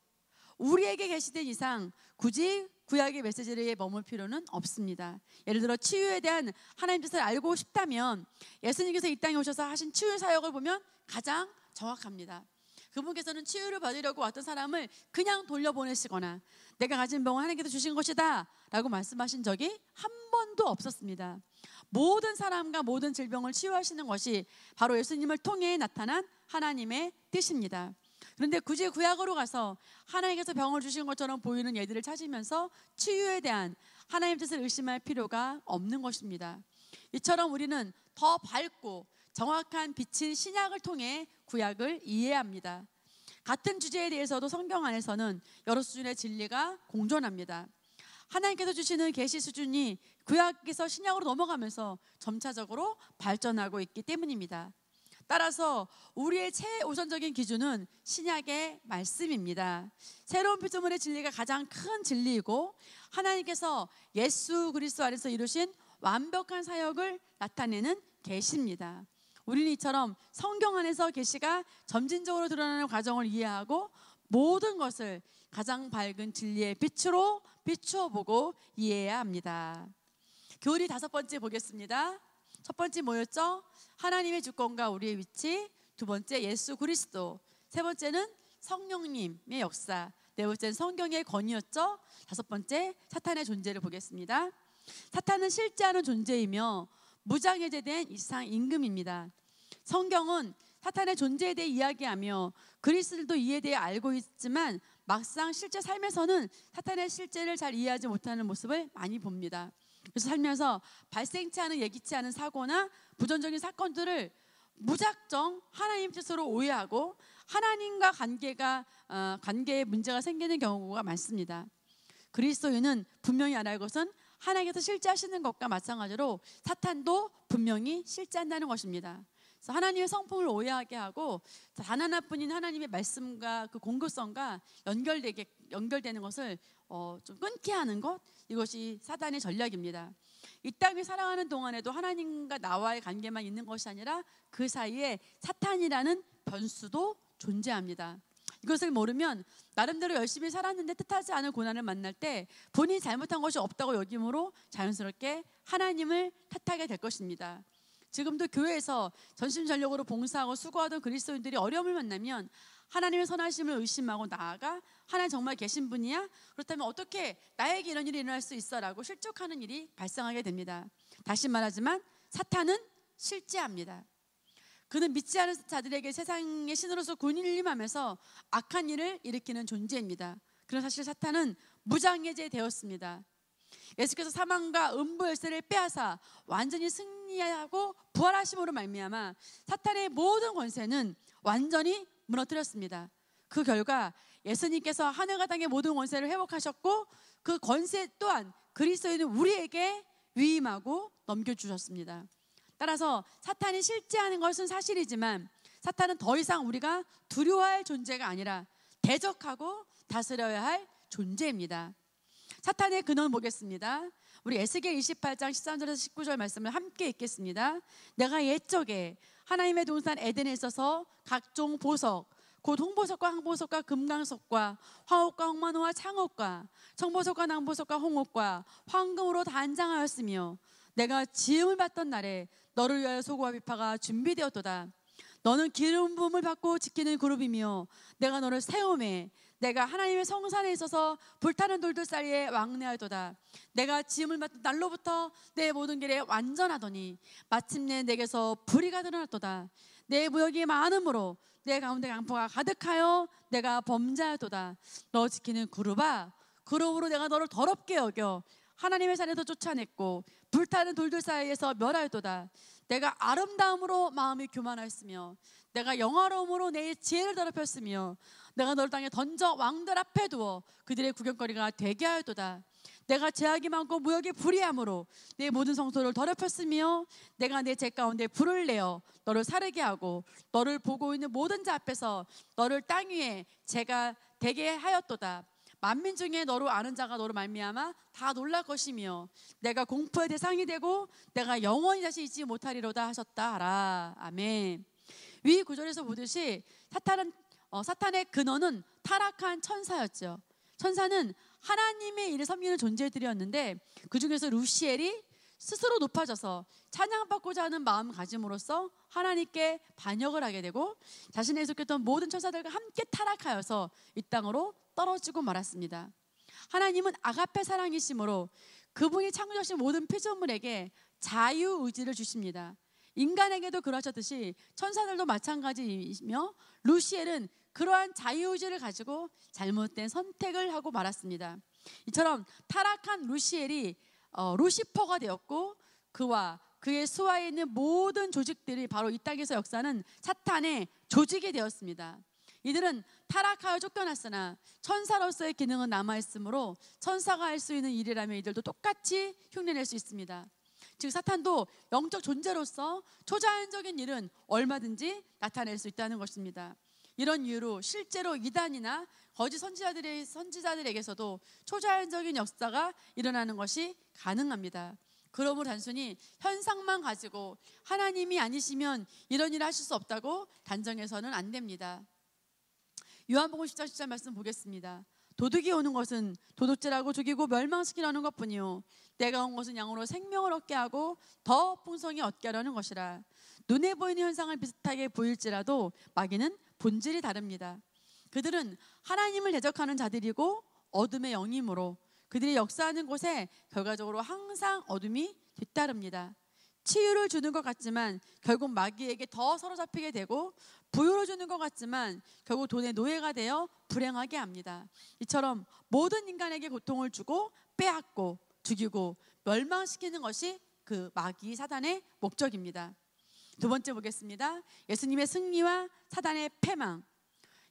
우리에게 계시된 이상 굳이 구약의 메시지를 머물 필요는 없습니다. 예를 들어 치유에 대한 하나님 뜻을 알고 싶다면 예수님께서 이 땅에 오셔서 하신 치유 사역을 보면 가장 정확합니다. 그분께서는 치유를 받으려고 왔던 사람을 그냥 돌려보내시거나 내가 가진 병은 하나님께서 주신 것이다 라고 말씀하신 적이 한 번도 없었습니다. 모든 사람과 모든 질병을 치유하시는 것이 바로 예수님을 통해 나타난 하나님의 뜻입니다. 그런데 굳이 구약으로 가서 하나님께서 병을 주신 것처럼 보이는 예들을 찾으면서 치유에 대한 하나님의 뜻을 의심할 필요가 없는 것입니다. 이처럼 우리는 더 밝고 정확한 빛인 신약을 통해 구약을 이해합니다. 같은 주제에 대해서도 성경 안에서는 여러 수준의 진리가 공존합니다. 하나님께서 주시는 계시 수준이 구약에서 신약으로 넘어가면서 점차적으로 발전하고 있기 때문입니다. 따라서 우리의 최우선적인 기준은 신약의 말씀입니다. 새로운 피조물의 진리가 가장 큰 진리이고 하나님께서 예수 그리스도 안에서 이루신 완벽한 사역을 나타내는 계시입니다. 우리는 이처럼 성경 안에서 계시가 점진적으로 드러나는 과정을 이해하고 모든 것을 가장 밝은 진리의 빛으로 비추어 보고 이해해야 합니다. 교리 5번째 보겠습니다. 첫 번째 뭐였죠? 하나님의 주권과 우리의 위치. 두 번째 예수 그리스도. 세 번째는 성령님의 역사. 네 번째는 성경의 권위였죠. 다섯 번째 사탄의 존재를 보겠습니다. 사탄은 실제하는 존재이며 무장해제된 이상 임금입니다. 성경은 사탄의 존재에 대해 이야기하며 그리스도도 이에 대해 알고 있지만 막상 실제 삶에서는 사탄의 실제를 잘 이해하지 못하는 모습을 많이 봅니다. 그래서 살면서 발생치 않은 예기치 않은 사고나 부정적인 사건들을 무작정 하나님 뜻으로 오해하고 하나님과 관계에 문제가 생기는 경우가 많습니다. 그리스도인은 분명히 알아야 할 것은 하나님께서 실제하시는 것과 마찬가지로 사탄도 분명히 실제한다는 것입니다. 그래서 하나님의 성품을 오해하게 하고 단 하나뿐인 하나님의 말씀과 그 공급성과 연결되는 것을 좀 끊게 하는 것, 이것이 사탄의 전략입니다. 이 땅에 살아가는 동안에도 하나님과 나와의 관계만 있는 것이 아니라 그 사이에 사탄이라는 변수도 존재합니다. 이것을 모르면 나름대로 열심히 살았는데 뜻하지 않은 고난을 만날 때 본인이 잘못한 것이 없다고 여김으로 자연스럽게 하나님을 탓하게 될 것입니다. 지금도 교회에서 전심전력으로 봉사하고 수고하던 그리스도인들이 어려움을 만나면 하나님의 선하심을 의심하고 나아가 하나님 정말 계신 분이야? 그렇다면 어떻게 나에게 이런 일이 일어날 수 있어? 라고 실족하는 일이 발생하게 됩니다. 다시 말하지만 사탄은 실제합니다. 그는 믿지 않은 자들에게 세상의 신으로서 군림하면서 악한 일을 일으키는 존재입니다. 그런 사실 사탄은 무장해제되었습니다. 예수께서 사망과 음부 열쇠를 빼앗아 완전히 승리하고 부활하심으로 말미암아 사탄의 모든 권세는 완전히 무너뜨렸습니다. 그 결과 예수님께서 하늘과 땅의 모든 권세를 회복하셨고 그 권세 또한 그리스도인은 우리에게 위임하고 넘겨주셨습니다. 따라서 사탄이 실제하는 것은 사실이지만 사탄은 더 이상 우리가 두려워할 존재가 아니라 대적하고 다스려야 할 존재입니다. 사탄의 근원 보겠습니다. 우리 에스겔 28장 13절에서 19절 말씀을 함께 읽겠습니다. 내가 옛적에 하나님의 동산 에덴에 있어서 각종 보석 곧 홍보석과 항보석과 금강석과 화옥과 홍만호와 창옥과 청보석과 낭보석과 홍옥과 황금으로 단장하였으며 내가 지음을 받던 날에 너를 위하여 소고와 비파가 준비되었도다. 너는 기름 부음을 받고 지키는 그룹이며 내가 너를 세우매 내가 하나님의 성산에 있어서 불타는 돌들 사이에 왕래하도다. 내가 지음을 받던 날로부터 내 모든 길에 완전하더니 마침내 내게서 불의가 드러났도다. 내 무역이 많으므로 내 가운데 강포가 가득하여 내가 범죄하도다. 너 지키는 그룹아, 그룹으로 내가 너를 더럽게 여겨 하나님의 산에서 쫓아냈고 불타는 돌들 사이에서 멸하였도다. 내가 아름다움으로 마음이 교만하였으며 내가 영화로움으로 내 지혜를 더럽혔으며 내가 너를 땅에 던져 왕들 앞에 두어 그들의 구경거리가 되게 하였도다. 내가 죄악이 많고 무역이 불의함으로 내 모든 성소를 더럽혔으며 내가 내 제 가운데 불을 내어 너를 사르게 하고 너를 보고 있는 모든 자 앞에서 너를 땅 위에 죄가 되게 하였도다. 만민 중에 너로 아는 자가 너로 말미암아 다 놀랄 것이며 내가 공포의 대상이 되고 내가 영원히 다시 잊지 못하리로다 하셨다 하라. 아멘. 위 구절에서 보듯이 사탄의 근원은 타락한 천사였죠. 천사는 하나님의 일을 섬기는 존재들이었는데 그 중에서 루시엘이 스스로 높아져서 찬양받고자 하는 마음가짐으로써 하나님께 반역을 하게 되고 자신에 속했던 모든 천사들과 함께 타락하여서 이 땅으로 떨어지고 말았습니다. 하나님은 아가페 사랑이심으로 그분이 창조하신 모든 피조물에게 자유의지를 주십니다. 인간에게도 그러하셨듯이 천사들도 마찬가지이며 루시엘은 그러한 자유의지를 가지고 잘못된 선택을 하고 말았습니다. 이처럼 타락한 루시엘이 루시퍼가 되었고 그와 그의 수하에 있는 모든 조직들이 바로 이 땅에서 역사하는 사탄의 조직이 되었습니다. 이들은 타락하여 쫓겨났으나 천사로서의 기능은 남아있으므로 천사가 할 수 있는 일이라면 이들도 똑같이 흉내낼 수 있습니다. 즉 사탄도 영적 존재로서 초자연적인 일은 얼마든지 나타낼 수 있다는 것입니다. 이런 이유로 실제로 이단이나 거짓 선지자들에게서도 초자연적인 역사가 일어나는 것이 가능합니다. 그러므로 단순히 현상만 가지고 하나님이 아니시면 이런 일을 하실 수 없다고 단정해서는 안 됩니다. 요한복음 10장 10절 말씀 보겠습니다. 도둑이 오는 것은 도둑질하고 죽이고 멸망시키려는 것뿐이요 내가 온 것은 양으로 생명을 얻게 하고 더 풍성히 얻게 하려는 것이라. 눈에 보이는 현상을 비슷하게 보일지라도 마귀는 본질이 다릅니다. 그들은 하나님을 대적하는 자들이고 어둠의 영이므로 그들이 역사하는 곳에 결과적으로 항상 어둠이 뒤따릅니다. 치유를 주는 것 같지만 결국 마귀에게 더 사로잡히게 되고, 부유를 주는 것 같지만 결국 돈의 노예가 되어 불행하게 합니다. 이처럼 모든 인간에게 고통을 주고 빼앗고 죽이고 멸망시키는 것이 그 마귀 사단의 목적입니다. 두 번째 보겠습니다. 예수님의 승리와 사단의 패망.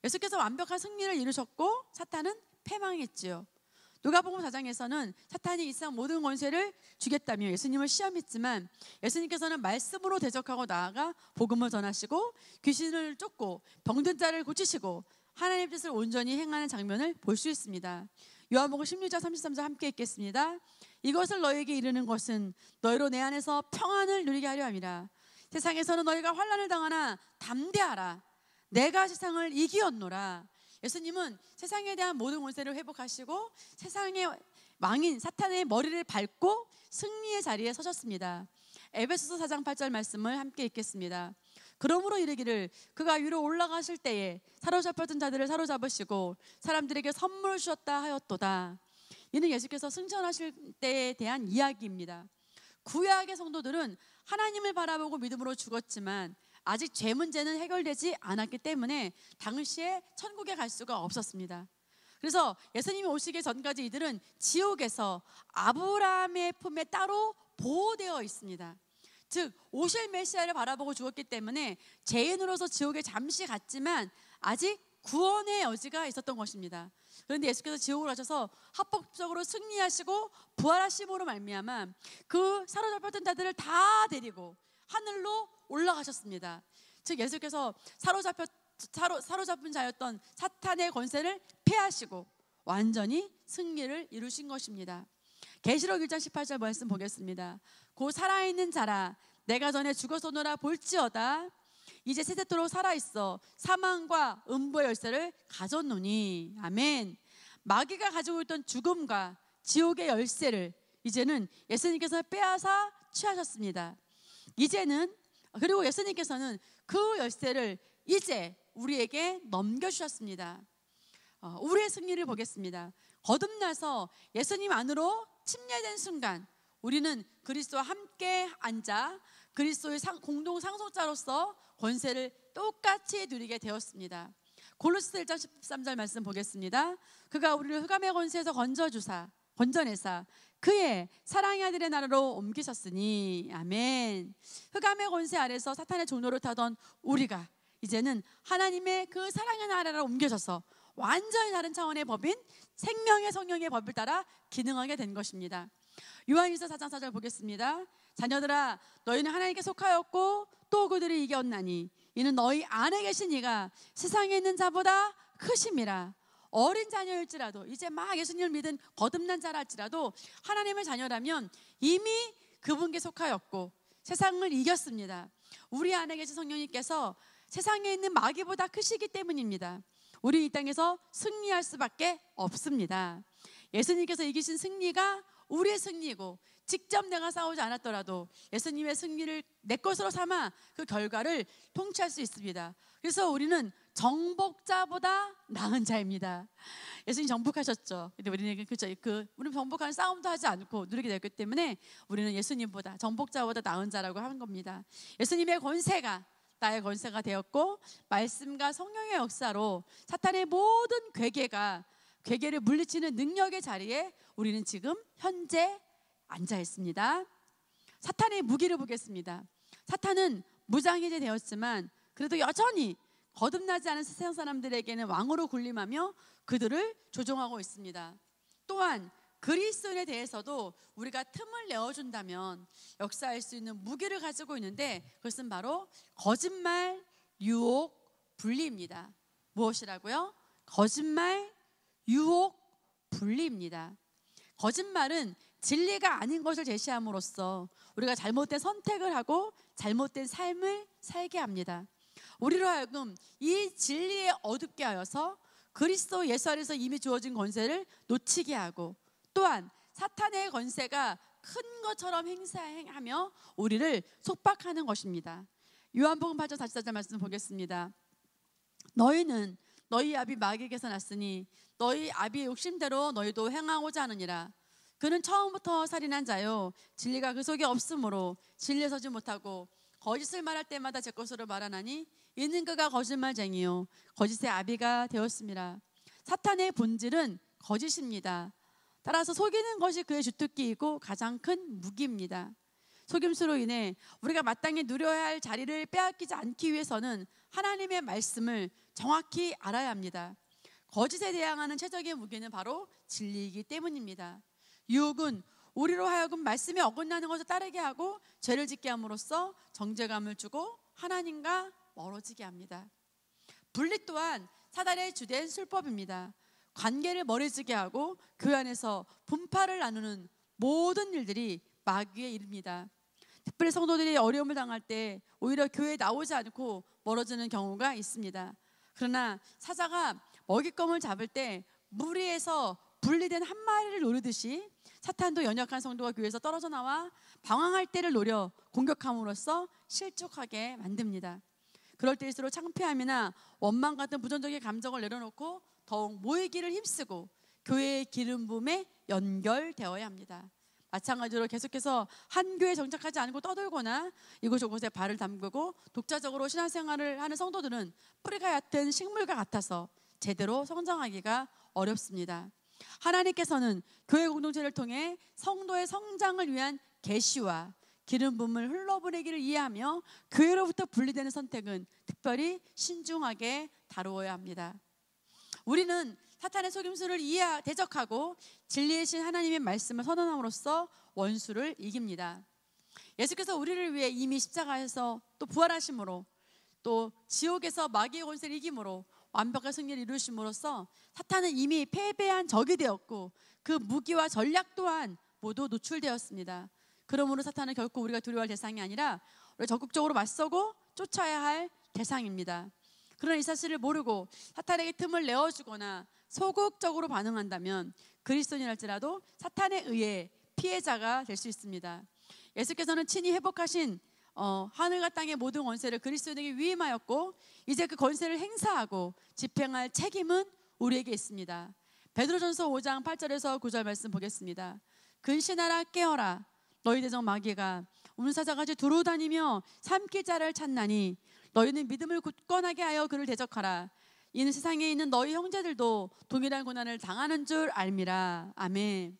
예수께서 완벽한 승리를 이루셨고 사탄은 패망했지요. 누가복음 4장에서는 사탄이 이 세상 모든 권세를 주겠다며 예수님을 시험했지만, 예수님께서는 말씀으로 대적하고 나아가 복음을 전하시고 귀신을 쫓고 병든 자를 고치시고 하나님의 뜻을 온전히 행하는 장면을 볼 수 있습니다. 요한복음 16장 33절 함께 읽겠습니다. 이것을 너희에게 이르는 것은 너희로 내 안에서 평안을 누리게 하려 함이라. 세상에서는 너희가 환난을 당하나 담대하라. 내가 세상을 이기었노라. 예수님은 세상에 대한 모든 권세를 회복하시고 세상의 왕인 사탄의 머리를 밟고 승리의 자리에 서셨습니다. 에베소서 4장 8절 말씀을 함께 읽겠습니다. 그러므로 이르기를 그가 위로 올라가실 때에 사로잡혔던 자들을 사로잡으시고 사람들에게 선물을 주셨다 하였도다. 이는 예수께서 승천하실 때에 대한 이야기입니다. 구약의 성도들은 하나님을 바라보고 믿음으로 죽었지만 아직 죄 문제는 해결되지 않았기 때문에 당시에 천국에 갈 수가 없었습니다. 그래서 예수님이 오시기 전까지 이들은 지옥에서 아브라함의 품에 따로 보호되어 있습니다. 즉 오실 메시아를 바라보고 죽었기 때문에 죄인으로서 지옥에 잠시 갔지만 아직 구원의 여지가 있었던 것입니다. 그런데 예수께서 지옥으로 가셔서 합법적으로 승리하시고 부활하심으로 말미암아 그 사로잡혔던 자들을 다 데리고 하늘로 올라가셨습니다. 즉 예수께서 사로잡힌 자였던 사탄의 권세를 패하시고 완전히 승리를 이루신 것입니다. 계시록 1장 18절 말씀 보겠습니다. 곧 살아있는 자라 내가 전에 죽었었노라 볼지어다 이제 세세토록 살아있어 사망과 음부의 열쇠를 가졌노니. 아멘. 마귀가 가지고 있던 죽음과 지옥의 열쇠를 이제는 예수님께서 빼앗아 취하셨습니다. 이제는 그리고 예수님께서는 그 열쇠를 이제 우리에게 넘겨주셨습니다. 우리의 승리를 보겠습니다. 거듭나서 예수님 안으로 침례된 순간 우리는 그리스도와 함께 앉아 그리스도의 공동 상속자로서 권세를 똑같이 누리게 되었습니다. 골로새서 1장 13절 말씀 보겠습니다. 그가 우리를 흑암의 권세에서 건져내사 그의 사랑의 아들의 나라로 옮기셨으니. 아멘. 흑암의 권세 아래서 사탄의 종노를 타던 우리가 이제는 하나님의 그 사랑의 나라로 옮겨져서 완전히 다른 차원의 법인 생명의 성령의 법을 따라 기능하게 된 것입니다. 요한일서 4장 4절 보겠습니다. 자녀들아 너희는 하나님께 속하였고 또 그들이 이겼나니 이는 너희 안에 계신 이가 세상에 있는 자보다 크심이라. 어린 자녀일지라도 이제 막 예수님을 믿은 거듭난 자랄지라도 하나님의 자녀라면 이미 그분께 속하였고 세상을 이겼습니다. 우리 안에 계신 성령님께서 세상에 있는 마귀보다 크시기 때문입니다. 우리 이 땅에서 승리할 수밖에 없습니다. 예수님께서 이기신 승리가 우리의 승리고 직접 내가 싸우지 않았더라도 예수님의 승리를 내 것으로 삼아 그 결과를 통치할 수 있습니다. 그래서 우리는 정복자보다 나은 자입니다. 예수님 정복하셨죠. 근데 우리는 우리는 정복하는 싸움도 하지 않고 누리게 됐기 때문에 우리는 예수님보다 정복자보다 나은 자라고 하는 겁니다. 예수님의 권세가 나의 권세가 되었고 말씀과 성령의 역사로 사탄의 모든 괴계를 물리치는 능력의 자리에 우리는 지금 현재 앉아 있습니다. 사탄의 무기를 보겠습니다. 사탄은 무장해제 되었지만 그래도 여전히 거듭나지 않은 세상 사람들에게는 왕으로 군림하며 그들을 조종하고 있습니다. 또한 그리스도인에 대해서도 우리가 틈을 내어준다면 역사할 수 있는 무기를 가지고 있는데 그것은 바로 거짓말, 유혹, 분리입니다. 무엇이라고요? 거짓말, 유혹, 분리입니다. 거짓말은 진리가 아닌 것을 제시함으로써 우리가 잘못된 선택을 하고 잘못된 삶을 살게 합니다. 우리로 하여금 이 진리에 어둡게 하여서 그리스도 예수 안에서 이미 주어진 권세를 놓치게 하고 또한 사탄의 권세가 큰 것처럼 행사하며 우리를 속박하는 것입니다. 요한복음 8장 44절 말씀 보겠습니다. 너희는 너희 아비 마귀에게서 났으니 너희 아비의 욕심대로 너희도 행하고자 하느니라. 그는 처음부터 살인한 자요 진리가 그 속에 없으므로 진리에 서지 못하고 거짓을 말할 때마다 제 것으로 말하나니 이는 그가 거짓말쟁이요 거짓의 아비가 되었습니다. 사탄의 본질은 거짓입니다. 따라서 속이는 것이 그의 주특기이고 가장 큰 무기입니다. 속임수로 인해 우리가 마땅히 누려야 할 자리를 빼앗기지 않기 위해서는 하나님의 말씀을 정확히 알아야 합니다. 거짓에 대항하는 최적의 무기는 바로 진리이기 때문입니다. 유혹은 우리로 하여금 말씀에 어긋나는 것을 따르게 하고 죄를 짓게 함으로써 정죄감을 주고 하나님과 멀어지게 합니다. 분리 또한 사단의 주된 술법입니다. 관계를 멀어지게 하고 교회 안에서 분파를 나누는 모든 일들이 마귀의 일입니다. 특별히 성도들이 어려움을 당할 때 오히려 교회에 나오지 않고 멀어지는 경우가 있습니다. 그러나 사자가 먹잇감을 잡을 때 무리에서 분리된 한 마리를 노리듯이 사탄도 연약한 성도가 교회에서 떨어져 나와 방황할 때를 노려 공격함으로써 실족하게 만듭니다. 그럴 때일수록 창피함이나 원망 같은 부정적인 감정을 내려놓고 더욱 모이기를 힘쓰고 교회의 기름 부음에 연결되어야 합니다. 마찬가지로 계속해서 한 교회에 정착하지 않고 떠돌거나 이곳저곳에 발을 담그고 독자적으로 신앙생활을 하는 성도들은 뿌리가 얕은 식물과 같아서 제대로 성장하기가 어렵습니다. 하나님께서는 교회 공동체를 통해 성도의 성장을 위한 계시와 기름 부음을 흘러보내기를 이해하며 교회로부터 분리되는 선택은 특별히 신중하게 다루어야 합니다. 우리는 사탄의 속임수를 대적하고 진리의 신 하나님의 말씀을 선언함으로써 원수를 이깁니다. 예수께서 우리를 위해 이미 십자가에서 또 부활하심으로 또 지옥에서 마귀의 권세를 이김으로 완벽한 승리를 이루심으로써 사탄은 이미 패배한 적이 되었고 그 무기와 전략 또한 모두 노출되었습니다. 그러므로 사탄은 결코 우리가 두려워할 대상이 아니라 우리가 적극적으로 맞서고 쫓아야 할 대상입니다. 그러나 이 사실을 모르고 사탄에게 틈을 내어주거나 소극적으로 반응한다면 그리스도인이랄지라도 사탄에 의해 피해자가 될 수 있습니다. 예수께서는 친히 회복하신 하늘과 땅의 모든 권세를 그리스도인에게 위임하였고 이제 그 권세를 행사하고 집행할 책임은 우리에게 있습니다. 베드로전서 5장 8절에서 9절 말씀 보겠습니다. 근신하라 깨어라 너희 대적 마귀가 우문사자같이 두루 다니며 삼킬 자를 찾나니 너희는 믿음을 굳건하게 하여 그를 대적하라. 이는 세상에 있는 너희 형제들도 동일한 고난을 당하는 줄 알미라. 아멘.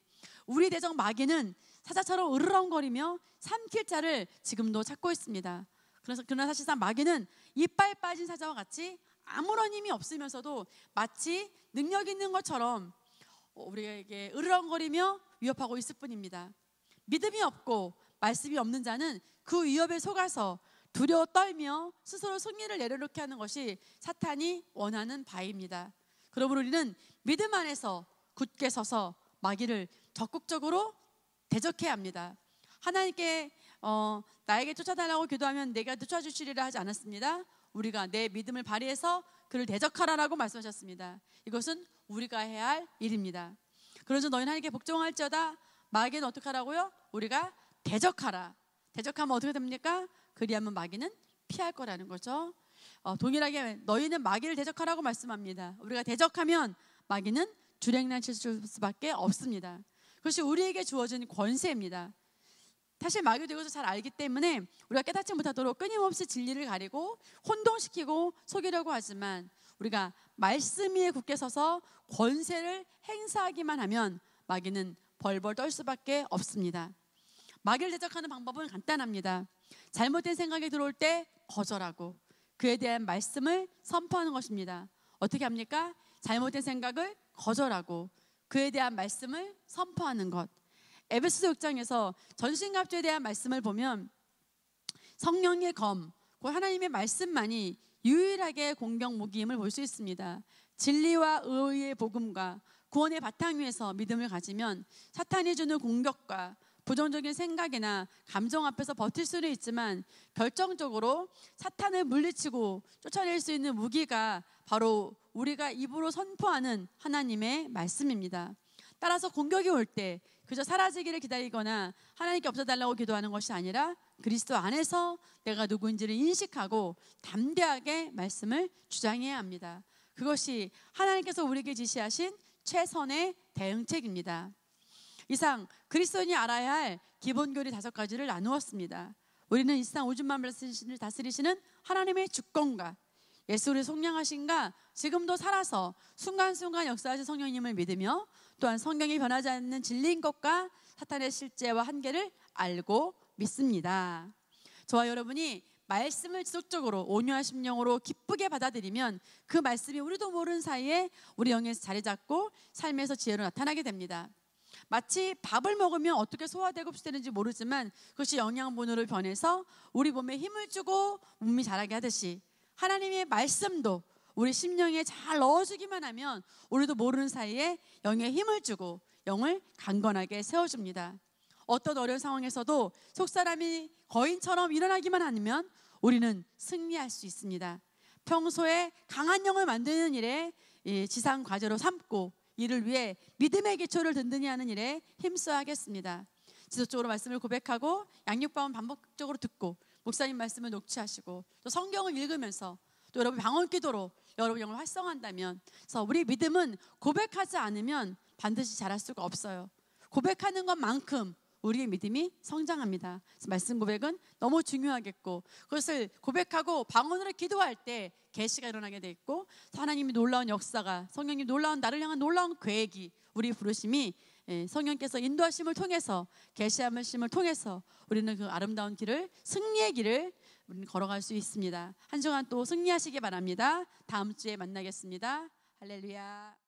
우리 대적 마귀는 사자처럼 으르렁거리며 삼킬 자를 지금도 찾고 있습니다. 그러나 사실상 마귀는 이빨 빠진 사자와 같이 아무런 힘이 없으면서도 마치 능력 있는 것처럼 우리에게 으르렁거리며 위협하고 있을 뿐입니다. 믿음이 없고 말씀이 없는 자는 그 위협에 속아서 두려워 떨며 스스로 승리를 내려놓게 하는 것이 사탄이 원하는 바입니다. 그러므로 우리는 믿음 안에서 굳게 서서 마귀를 적극적으로 대적해야 합니다. 하나님께 나에게 쫓아달라고 기도하면 내가 쫓아주시리라 하지 않았습니다. 우리가 내 믿음을 발휘해서 그를 대적하라라고 말씀하셨습니다. 이것은 우리가 해야 할 일입니다. 그러므로 너희는 하나님께 복종할지어다. 마귀는 어떻게 하라고요? 우리가 대적하라. 대적하면 어떻게 됩니까? 그리하면 마귀는 피할 거라는 거죠. 동일하게 너희는 마귀를 대적하라고 말씀합니다. 우리가 대적하면 마귀는 주랭랑칠 수밖에 없습니다. 그것이 우리에게 주어진 권세입니다. 사실 마귀도 이것을 잘 알기 때문에 우리가 깨닫지 못하도록 끊임없이 진리를 가리고 혼동시키고 속이려고 하지만 우리가 말씀 위에 굳게 서서 권세를 행사하기만 하면 마귀는 벌벌 떨 수밖에 없습니다. 마귀를 대적하는 방법은 간단합니다. 잘못된 생각이 들어올 때 거절하고 그에 대한 말씀을 선포하는 것입니다. 어떻게 합니까? 잘못된 생각을 거절하고 그에 대한 말씀을 선포하는 것. 에베소서 6장에서 전신갑주에 대한 말씀을 보면 성령의 검, 그 하나님의 말씀만이 유일하게 공격 무기임을 볼 수 있습니다. 진리와 의의 복음과 구원의 바탕 위에서 믿음을 가지면 사탄이 주는 공격과 부정적인 생각이나 감정 앞에서 버틸 수는 있지만 결정적으로 사탄을 물리치고 쫓아낼 수 있는 무기가 바로 우리가 입으로 선포하는 하나님의 말씀입니다. 따라서 공격이 올 때 그저 사라지기를 기다리거나 하나님께 없어달라고 기도하는 것이 아니라 그리스도 안에서 내가 누구인지를 인식하고 담대하게 말씀을 주장해야 합니다. 그것이 하나님께서 우리에게 지시하신 최선의 대응책입니다. 이상 그리스도인이 알아야 할 기본 교리 5가지를 나누었습니다. 우리는 이 세상 우주 만물을 다스리시는 하나님의 주권과 예수를 속량하신가 지금도 살아서 순간순간 역사하신 성령님을 믿으며 또한 성경이 변하지 않는 진리인 것과 사탄의 실제와 한계를 알고 믿습니다. 저와 여러분이 말씀을 지속적으로 온유한 심령으로 기쁘게 받아들이면 그 말씀이 우리도 모르는 사이에 우리 영에서 자리 잡고 삶에서 지혜로 나타나게 됩니다. 마치 밥을 먹으면 어떻게 소화되고 흡수되는지 모르지만 그것이 영양분으로 변해서 우리 몸에 힘을 주고 몸이 자라게 하듯이 하나님의 말씀도 우리 심령에 잘 넣어주기만 하면 우리도 모르는 사이에 영에 힘을 주고 영을 강건하게 세워줍니다. 어떤 어려운 상황에서도 속사람이 거인처럼 일어나기만 하면 우리는 승리할 수 있습니다. 평소에 강한 영을 만드는 일에 지상 과제로 삼고 이를 위해 믿음의 기초를 든든히 하는 일에 힘써야 하겠습니다. 지속적으로 말씀을 고백하고 양육방언 반복적으로 듣고 목사님 말씀을 녹취하시고 또 성경을 읽으면서 또 여러분 방언기도로 여러분 영을 활성화한다면, 그래서 우리 믿음은 고백하지 않으면 반드시 자랄 수가 없어요. 고백하는 것만큼 우리의 믿음이 성장합니다. 그래서 말씀 고백은 너무 중요하겠고, 그것을 고백하고 방언으로 기도할 때 계시가 일어나게 돼 있고, 하나님이 놀라운 역사가, 성령님 놀라운 나를 향한 놀라운 계획이, 우리 부르심이 성령께서 인도하심을 통해서, 계시하심을 통해서 우리는 그 아름다운 길을, 승리의 길을 우리는 걸어갈 수 있습니다. 한 주간 또 승리하시기 바랍니다. 다음 주에 만나겠습니다. 할렐루야.